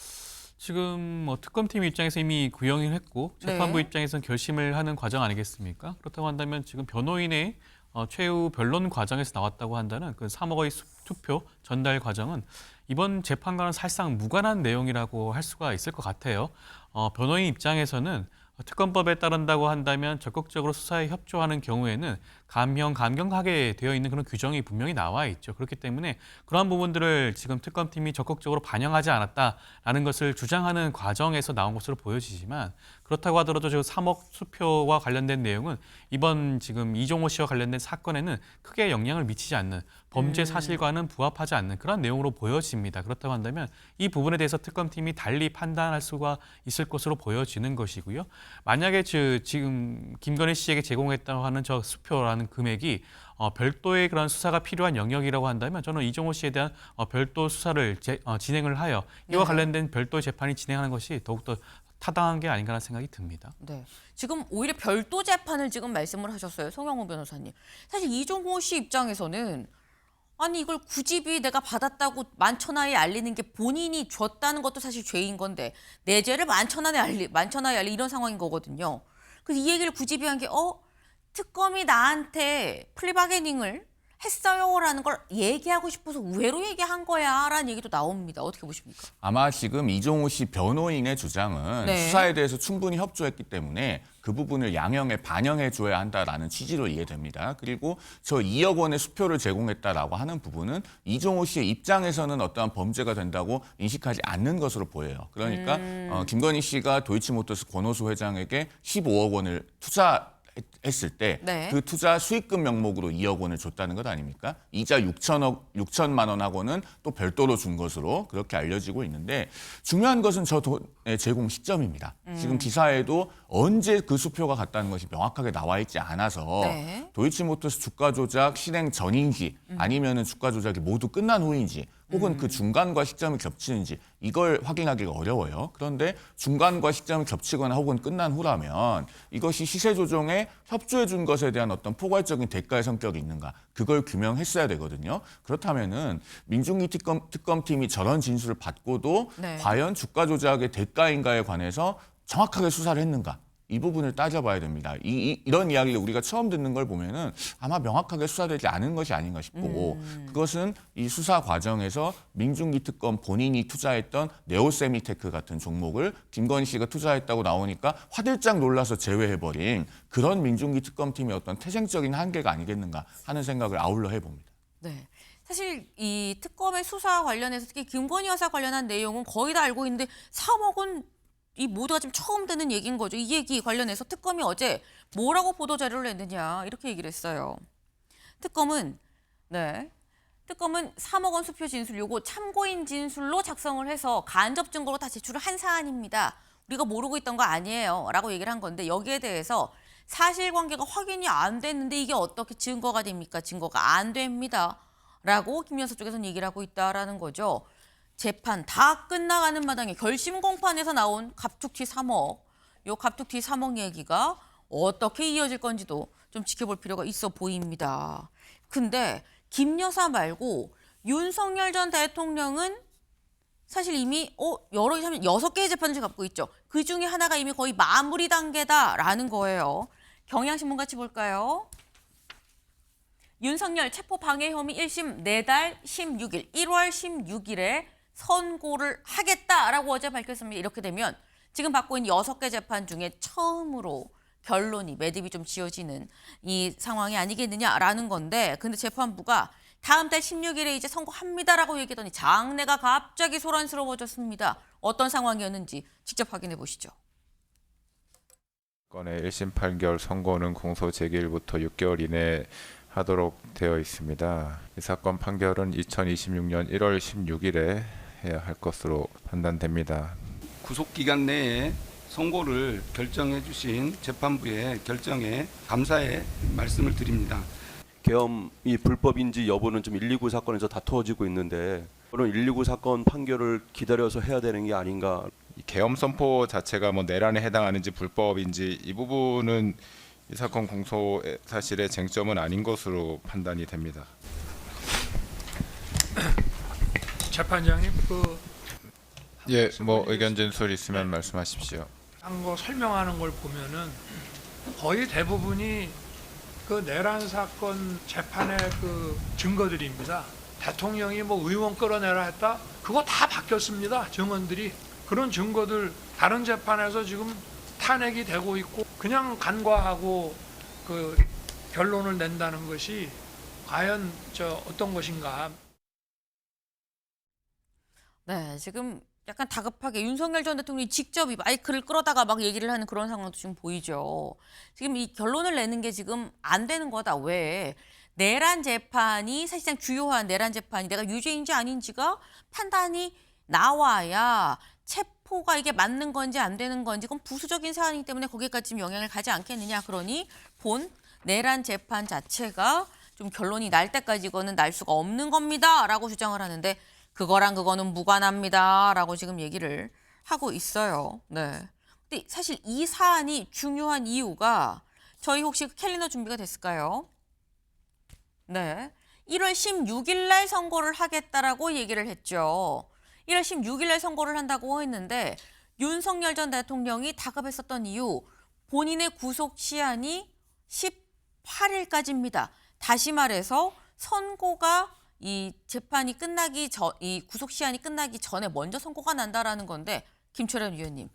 지금 뭐 특검팀 입장에서 이미 구형을 했고 재판부 네. 입장에서는 결심을 하는 과정 아니겠습니까? 그렇다고 한다면 지금 변호인의 최후 변론 과정에서 나왔다고 한다는 그 3억의 투표 전달 과정은 이번 재판과는 사실상 무관한 내용이라고 할 수가 있을 것 같아요. 변호인 입장에서는 특검법에 따른다고 한다면 적극적으로 수사에 협조하는 경우에는 감경하게 되어 있는 그런 규정이 분명히 나와 있죠. 그렇기 때문에 그러한 부분들을 지금 특검팀이 적극적으로 반영하지 않았다라는 것을 주장하는 과정에서 나온 것으로 보여지지만 그렇다고 하더라도 지금 3억 수표와 관련된 내용은 이번 지금 이종호 씨와 관련된 사건에는 크게 영향을 미치지 않는 범죄 사실과는 부합하지 않는 그런 내용으로 보여집니다. 그렇다고 한다면 이 부분에 대해서 특검팀이 달리 판단할 수가 있을 것으로 보여지는 것이고요. 만약에 지금 김건희 씨에게 제공했다고 하는 저 수표라는 금액이 별도의 그런 수사가 필요한 영역이라고 한다면 저는 이종호 씨에 대한 별도 수사를 진행을 하여 이와 관련된 별도 재판이 진행하는 것이 더욱더 타당한 게 아닌가라는 생각이 듭니다. 네. 지금 오히려 별도 재판을 지금 말씀을 하셨어요. 송영호 변호사님. 사실 이종호 씨 입장에서는 아니 이걸 굳이 내가 받았다고 만천하에 알리는 게 본인이 줬다는 것도 사실 죄인 건데 내 죄를 만천하에 알리 이런 상황인 거거든요. 그래서 이 얘기를 굳이 한 게 특검이 나한테 플리바게닝을 했어요라는 걸 얘기하고 싶어서 우회로 얘기한 거야라는 얘기도 나옵니다. 어떻게 보십니까? 아마 지금 이종호 씨 변호인의 주장은 네. 수사에 대해서 충분히 협조했기 때문에 그 부분을 양형에 반영해 줘야 한다라는 취지로 이해됩니다. 그리고 저 2억 원의 수표를 제공했다라고 하는 부분은 이종호 씨의 입장에서는 어떠한 범죄가 된다고 인식하지 않는 것으로 보여요. 그러니까 김건희 씨가 도이치모터스 권오수 회장에게 15억 원을 투자했을 때 네. 그 투자 수익금 명목으로 2억 원을 줬다는 것 아닙니까? 이자 6천만 원하고는 또 별도로 준 것으로 그렇게 알려지고 있는데 중요한 것은 저 돈의 제공 시점입니다. 지금 기사에도 언제 그 수표가 갔다는 것이 명확하게 나와 있지 않아서 네. 도이치모터스 주가 조작 실행 전인지 아니면은 주가 조작이 모두 끝난 후인지 혹은 그 중간과 시점이 겹치는지 이걸 확인하기가 어려워요. 그런데 중간과 시점이 겹치거나 혹은 끝난 후라면 이것이 시세 조정에 협조해 준 것에 대한 어떤 포괄적인 대가의 성격이 있는가 그걸 규명했어야 되거든요. 그렇다면은 민중기 특검팀이 저런 진술을 받고도 네. 과연 주가 조작의 대가인가에 관해서 정확하게 수사를 했는가? 이 부분을 따져봐야 됩니다. 이런 이야기를 우리가 처음 듣는 걸 보면은 아마 명확하게 수사되지 않은 것이 아닌가 싶고 그것은 이 수사 과정에서 민중기 특검 본인이 투자했던 네오세미테크 같은 종목을 김건희 씨가 투자했다고 나오니까 화들짝 놀라서 제외해버린 그런 민중기 특검팀의 어떤 태생적인 한계가 아니겠는가 하는 생각을 아울러 해봅니다. 네. 사실 이 특검의 수사 관련해서 특히 김건희 여사 관련한 내용은 거의 다 알고 있는데 3억은 이 모두가 지금 처음 듣는 얘기인 거죠. 이 얘기 관련해서 특검이 어제 뭐라고 보도 자료를 냈느냐 이렇게 얘기를 했어요. 특검은 3억 원 수표 진술 요거 참고인 진술로 작성을 해서 간접 증거로 다 제출을 한 사안입니다. 우리가 모르고 있던 거 아니에요 라고 얘기를 한 건데 여기에 대해서 사실관계가 확인이 안 됐는데 이게 어떻게 증거가 됩니까? 증거가 안 됩니다. 라고 김 여사 쪽에서는 얘기를 하고 있다라는 거죠. 재판 다 끝나가는 마당에 결심 공판에서 나온 갑툭튀 3억, 요 갑툭튀 3억 얘기가 어떻게 이어질 건지도 좀 지켜볼 필요가 있어 보입니다. 근데 김 여사 말고 윤석열 전 대통령은 사실 이미 여러 6개의 재판을 갖고 있죠. 그 중에 하나가 이미 거의 마무리 단계다라는 거예요. 경향신문 같이 볼까요? 윤석열 체포방해 혐의 1심 내달 16일, 1월 16일에 선고를 하겠다라고 어제 밝혔습니다. 이렇게 되면 지금 받고 있는 6개 재판 중에 처음으로 결론이 매듭이 좀 지어지는 이 상황이 아니겠느냐라는 건데 근데 재판부가 다음 달 16일에 이제 선고합니다라고 얘기하더니 장내가 갑자기 소란스러워졌습니다. 어떤 상황이었는지 직접 확인해 보시죠. 건의 1심 판결 선고는 공소 제기일부터 6개월 이내 하도록 되어 있습니다. 이 사건 판결은 2026년 1월 16일에 해야 할 것으로 판단됩니다. 구속기간 내에 선고를 결정해 주신 재판부의 결정에 감사의 말씀을 드립니다. 계엄이 불법인지 여부는 좀 129 사건에서 다투어지고 있는데 그런 129 사건 판결을 기다려서 해야 되는 게 아닌가. 계엄 선포 자체가 뭐 내란에 해당하는지 불법인지 이 부분은 이 사건 공소 사실의 쟁점은 아닌 것으로 판단이 됩니다. 재판장님 뭐 의견 진술 있으면 말씀하십시오. 한 거 설명하는 걸 보면은 거의 대부분이 그 내란 사건 재판의 그 증거들입니다. 대통령이 뭐 의원 끌어내라 했다? 그거 다 바뀌었습니다. 증언들이. 그런 증거들 다른 재판에서 지금 탄핵이 되고 있고 그냥 간과하고 그 결론을 낸다는 것이 과연 어떤 것인가. 네, 지금 약간 다급하게 윤석열 전 대통령이 직접 이 마이크를 끌어다가 막 얘기를 하는 그런 상황도 지금 보이죠. 지금 이 결론을 내는 게 지금 안 되는 거다. 왜? 내란 재판이 사실상 주요한 내란 재판이 내가 유죄인지 아닌지가 판단이 나와야 체포가 이게 맞는 건지 안 되는 건지 그건 부수적인 사안이기 때문에 거기까지 좀 영향을 가지 않겠느냐. 그러니 본 내란 재판 자체가 좀 결론이 날 때까지 이거는 날 수가 없는 겁니다. 라고 주장을 하는데 그거랑 그거는 무관합니다. 라고 지금 얘기를 하고 있어요. 네. 근데 사실 이 사안이 중요한 이유가 저희 혹시 캘린더 준비가 됐을까요? 네. 1월 16일 날 선고를 하겠다라고 얘기를 했죠. 1월 16일 날 선고를 한다고 했는데 윤석열 전 대통령이 다급했었던 이유 본인의 구속 시한이 18일까지입니다. 다시 말해서 선고가 이 재판이 끝나기 전, 이 구속 시한이 끝나기 전에 먼저 선고가 난다라는 건데 김철현 위원님,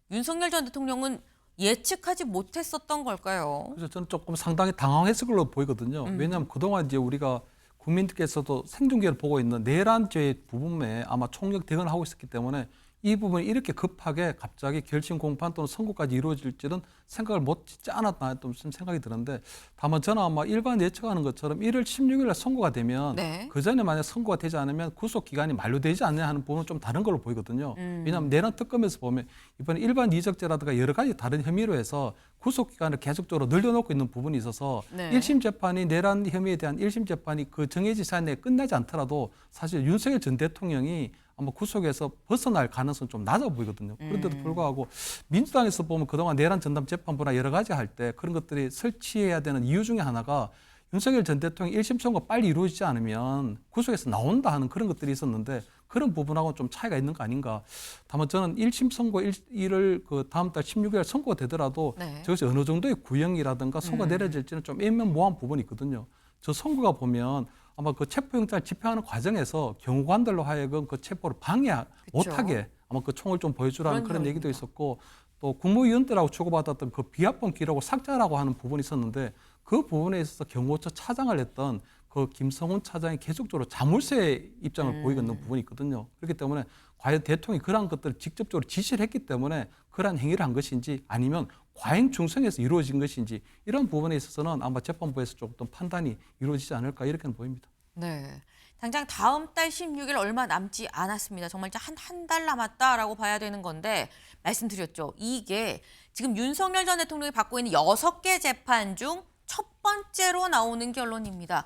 윤석열 전 대통령은 예측하지 못했었던 걸까요? 그래서 저는 조금 상당히 당황했을 걸로 보이거든요. 왜냐하면 그동안 이제 우리가 국민들께서도 생중계를 보고 있는 내란죄 부분에 아마 총력 대응을 하고 있었기 때문에 이 부분이 이렇게 급하게 갑자기 결심 공판 또는 선고까지 이루어질지는 생각을 못 짓지 않았나 좀 생각이 드는데, 다만 저는 아마 일반 예측하는 것처럼 1월 16일에 선고가 되면 그 전에 만약 선고가 되지 않으면 구속 기간이 만료되지 않냐 하는 부분은 좀 다른 걸로 보이거든요. 왜냐하면 내란 특검에서 보면 이번에 일반 이적죄라든가 여러 가지 다른 혐의로 해서 구속 기간을 계속적으로 늘려놓고 있는 부분이 있어서 1심 재판이 내란 혐의에 대한 1심 재판이 그 정해진 시간 내에 끝나지 않더라도 사실 윤석열 전 대통령이 아마 구속에서 벗어날 가능성은 좀 낮아 보이거든요. 그런데도 불구하고 민주당에서 보면 그동안 내란 전담 재판부나 여러 가지 할 때 그런 것들이 설치해야 되는 이유 중에 하나가 윤석열 전 대통령 1심 선고가 빨리 이루어지지 않으면 구속에서 나온다 하는 그런 것들이 있었는데 그런 부분하고는 좀 차이가 있는 거 아닌가. 다만 저는 1심 선고 일을 그 다음 달 16일 선고가 되더라도 저것이 어느 정도의 구형이라든가 선고가 내려질지는 좀 애매모호한 부분이 있거든요. 저 선고가 보면 아마 그 체포영장을 집행하는 과정에서 경호관들로 하여금 그 체포를 방해 못하게 아마 그 총을 좀 보여주라는 그런 얘기도 있었고, 또 국무위원들하고 주고받았던 그 비합본 기록을 삭제하라고 하는 부분이 있었는데 그 부분에 있어서 경호처 차장을 했던 그 김성훈 차장이 계속적으로 자물쇠 입장을 보이고 있는 부분이 있거든요. 그렇기 때문에 과연 대통령이 그러한 것들을 직접적으로 지시를 했기 때문에 그러한 행위를 한 것인지 아니면 과잉 충성에서 이루어진 것인지 이런 부분에 있어서는 아마 재판부에서 조금 판단이 이루어지지 않을까 이렇게는 보입니다. 네. 당장 다음 달 16일 얼마 남지 않았습니다. 정말 한 달 남았다라고 봐야 되는 건데 말씀드렸죠. 이게 지금 윤석열 전 대통령이 받고 있는 6개 재판 중 첫 번째로 나오는 결론입니다.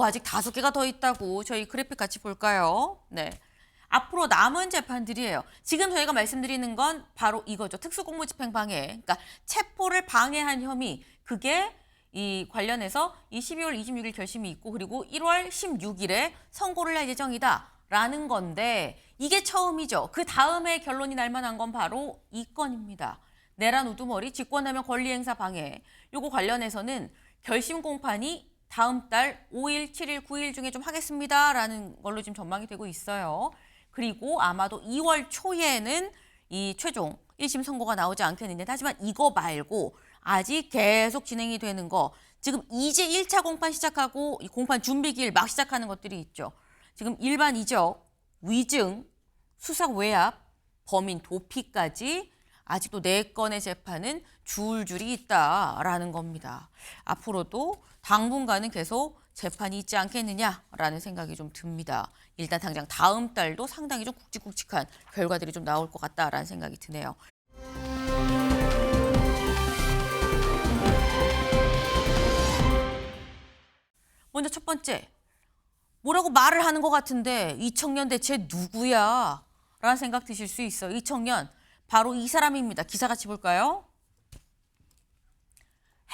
아직 5개가 더 있다고. 저희 그래픽 같이 볼까요? 네. 앞으로 남은 재판들이에요. 지금 저희가 말씀드리는 건 바로 이거죠. 특수공무집행방해. 그러니까 체포를 방해한 혐의. 그게 이 관련해서 이 12월 26일 결심이 있고 그리고 1월 16일에 선고를 할 예정이다라는 건데 이게 처음이죠. 그 다음에 결론이 날 만한 건 바로 이 건입니다. 내란 우두머리 직권남용 권리행사 방해. 요거 관련해서는 결심 공판이 다음 달 5일, 7일, 9일 중에 좀 하겠습니다라는 걸로 지금 전망이 되고 있어요. 그리고 아마도 2월 초에는 이 최종 1심 선고가 나오지 않겠는데, 하지만 이거 말고 아직 계속 진행이 되는 거, 지금 이제 1차 공판 시작하고 이 공판 준비기일 막 시작하는 것들이 있죠. 지금 일반 이적, 위증, 수사 외압, 범인 도피까지 아직도 4건의 재판은 줄줄이 있다라는 겁니다. 앞으로도 당분간은 계속 재판이 있지 않겠느냐라는 생각이 좀 듭니다. 일단 당장 다음 달도 상당히 좀 굵직굵직한 결과들이 좀 나올 것 같다라는 생각이 드네요. 먼저 첫 번째, 뭐라고 말을 하는 것 같은데 이청년 대체 누구야? 라는 생각 드실 수 있어요. 이청년, 바로 이 사람입니다. 기사 같이 볼까요?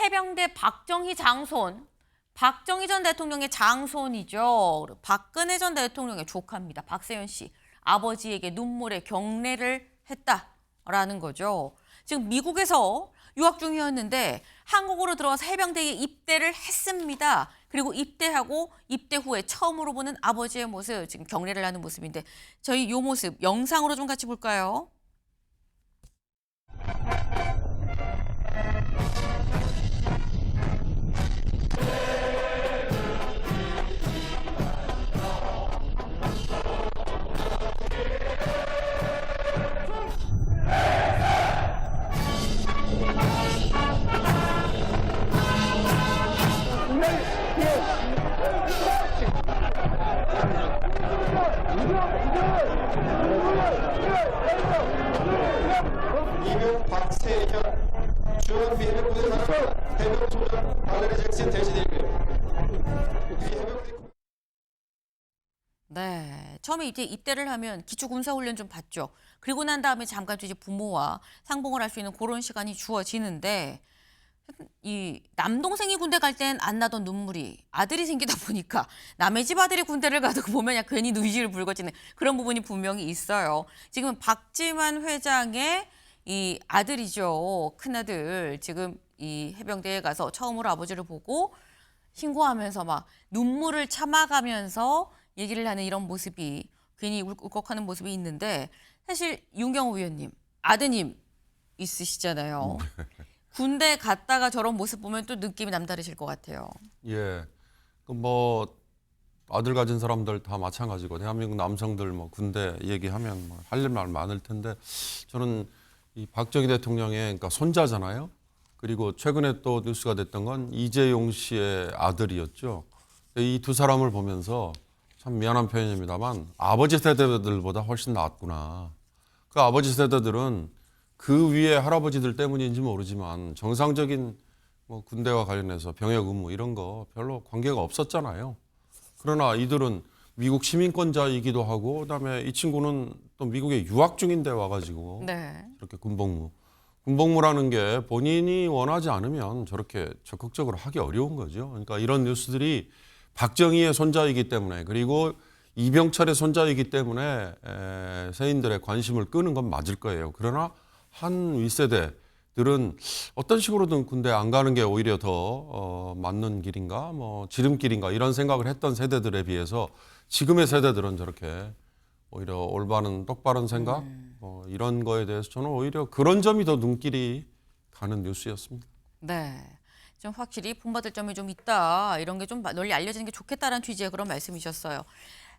해병대 박정희 장손, 박정희 전 대통령의 장손이죠. 박근혜 전 대통령의 조카입니다. 박세현 씨, 아버지에게 눈물의 경례를 했다라는 거죠. 지금 미국에서 유학 중이었는데 한국으로 들어와서 해병대에 입대를 했습니다. 그리고 입대하고 입대 후에 처음으로 보는 아버지의 모습, 지금 경례를 하는 모습인데 저희 이 모습 영상으로 좀 같이 볼까요? 이명 박세현 주한 미해를 부대사로 해병 조장 발레리 잭슨 대신일고요. 네, 처음에 이제 입대를 하면 기초군사훈련 좀 받죠. 그리고 난 다음에 잠깐 이제 부모와 상봉을 할 수 있는 그런 시간이 주어지는데 이 남동생이 군대 갈 땐 안 나던 눈물이 아들이 생기다 보니까 남의 집 아들이 군대를 가도 보면 그냥 괜히 눈시를 붉어지는 그런 부분이 분명히 있어요. 지금 박지만 회장의 이 아들이죠. 큰아들 지금 이 해병대에 가서 처음으로 아버지를 보고 신고하면서 막 눈물을 참아가면서 얘기를 하는 이런 모습이 괜히 울컥하는 모습이 있는데 사실 윤경호 위원님 아드님 있으시잖아요. 군대 갔다가 저런 모습 보면 또 느낌이 남다르실 것 같아요. 예. 뭐 아들 가진 사람들 다 마찬가지고 대한민국 남성들 뭐 군대 얘기하면 뭐 할 말 많을 텐데 저는 이 박정희 대통령의 그러니까 손자잖아요. 그리고 최근에 또 뉴스가 됐던 건 이재용 씨의 아들이었죠. 이 두 사람을 보면서 참 미안한 표현입니다만 아버지 세대들보다 훨씬 낫구나. 그 아버지 세대들은 그 위에 할아버지들 때문인지 모르지만 정상적인 뭐 군대와 관련해서 병역 의무 이런 거 별로 관계가 없었잖아요. 그러나 이들은 미국 시민권자이기도 하고 그다음에 이 친구는 또 미국에 유학 중인데 와가지고 네. 이렇게 군복무라는 게 본인이 원하지 않으면 저렇게 적극적으로 하기 어려운 거죠. 그러니까 이런 뉴스들이 박정희의 손자이기 때문에 그리고 이병철의 손자이기 때문에 세인들의 관심을 끄는 건 맞을 거예요. 그러나 한 윗세대들은 어떤 식으로든 군대 안 가는 게 오히려 더 맞는 길인가 뭐 지름길인가 이런 생각을 했던 세대들에 비해서 지금의 세대들은 저렇게 오히려 올바른 똑바른 생각 이런 거에 대해서 저는 오히려 그런 점이 더 눈길이 가는 뉴스였습니다. 네. 좀 확실히 본받을 점이 좀 있다. 이런 게 좀 널리 알려지는 게 좋겠다라는 취지의 그런 말씀이셨어요.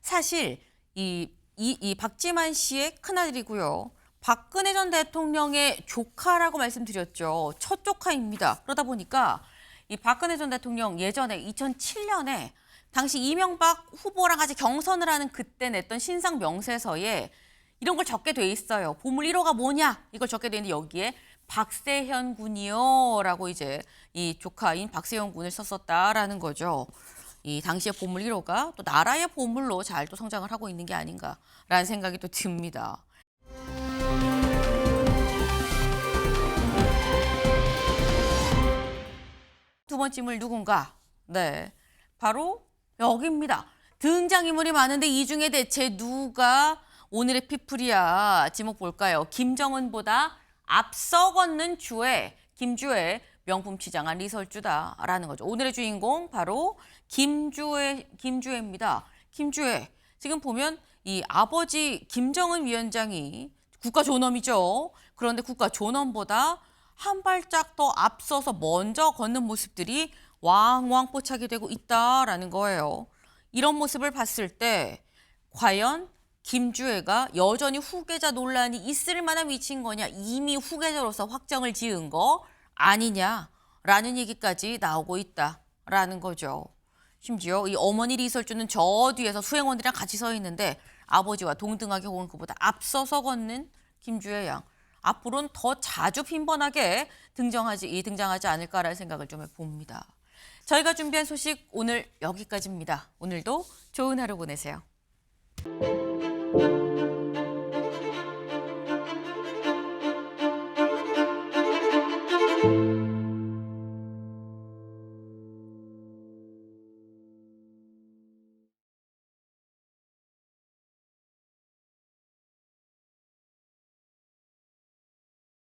사실 이 박지만 씨의 큰아들이고요. 박근혜 전 대통령의 조카라고 말씀드렸죠. 첫 조카입니다. 그러다 보니까 이 박근혜 전 대통령 예전에 2007년에 당시 이명박 후보랑 같이 경선을 하는 그때 냈던 신상 명세서에 이런 걸 적게 돼 있어요. 보물 1호가 뭐냐? 이걸 적게 돼 있는데 여기에 박세현 군이요라고 이제 이 조카인 박세현 군을 썼었다라는 거죠. 이 당시의 보물 1호가 또 나라의 보물로 잘 또 성장을 하고 있는 게 아닌가라는 생각이 또 듭니다. 두 번째 인물 누군가? 네, 바로 여기입니다. 등장인물이 많은데 이 중에 대체 누가 오늘의 피플이야? 제목 볼까요? 김정은보다 앞서 걷는 김주의 명품 치장한 리설주다라는 거죠. 오늘의 주인공 바로 김주혜입니다. 김주혜. 지금 보면 이 아버지 김정은 위원장이 국가존엄이죠. 그런데 국가존엄보다 한 발짝 더 앞서서 먼저 걷는 모습들이 왕왕 포착이 되고 있다라는 거예요. 이런 모습을 봤을 때 과연 김주혜가 여전히 후계자 논란이 있을 만한 위치인 거냐, 이미 후계자로서 확정을 지은 거 아니냐라는 얘기까지 나오고 있다라는 거죠. 심지어 이 어머니 리설주는 저 뒤에서 수행원들이랑 같이 서 있는데 아버지와 동등하게 혹은 그보다 앞서서 걷는 김주혜 양. 앞으로는 더 자주 빈번하게 등장하지 않을까라는 생각을 좀 해봅니다. 저희가 준비한 소식 오늘 여기까지입니다. 오늘도 좋은 하루 보내세요.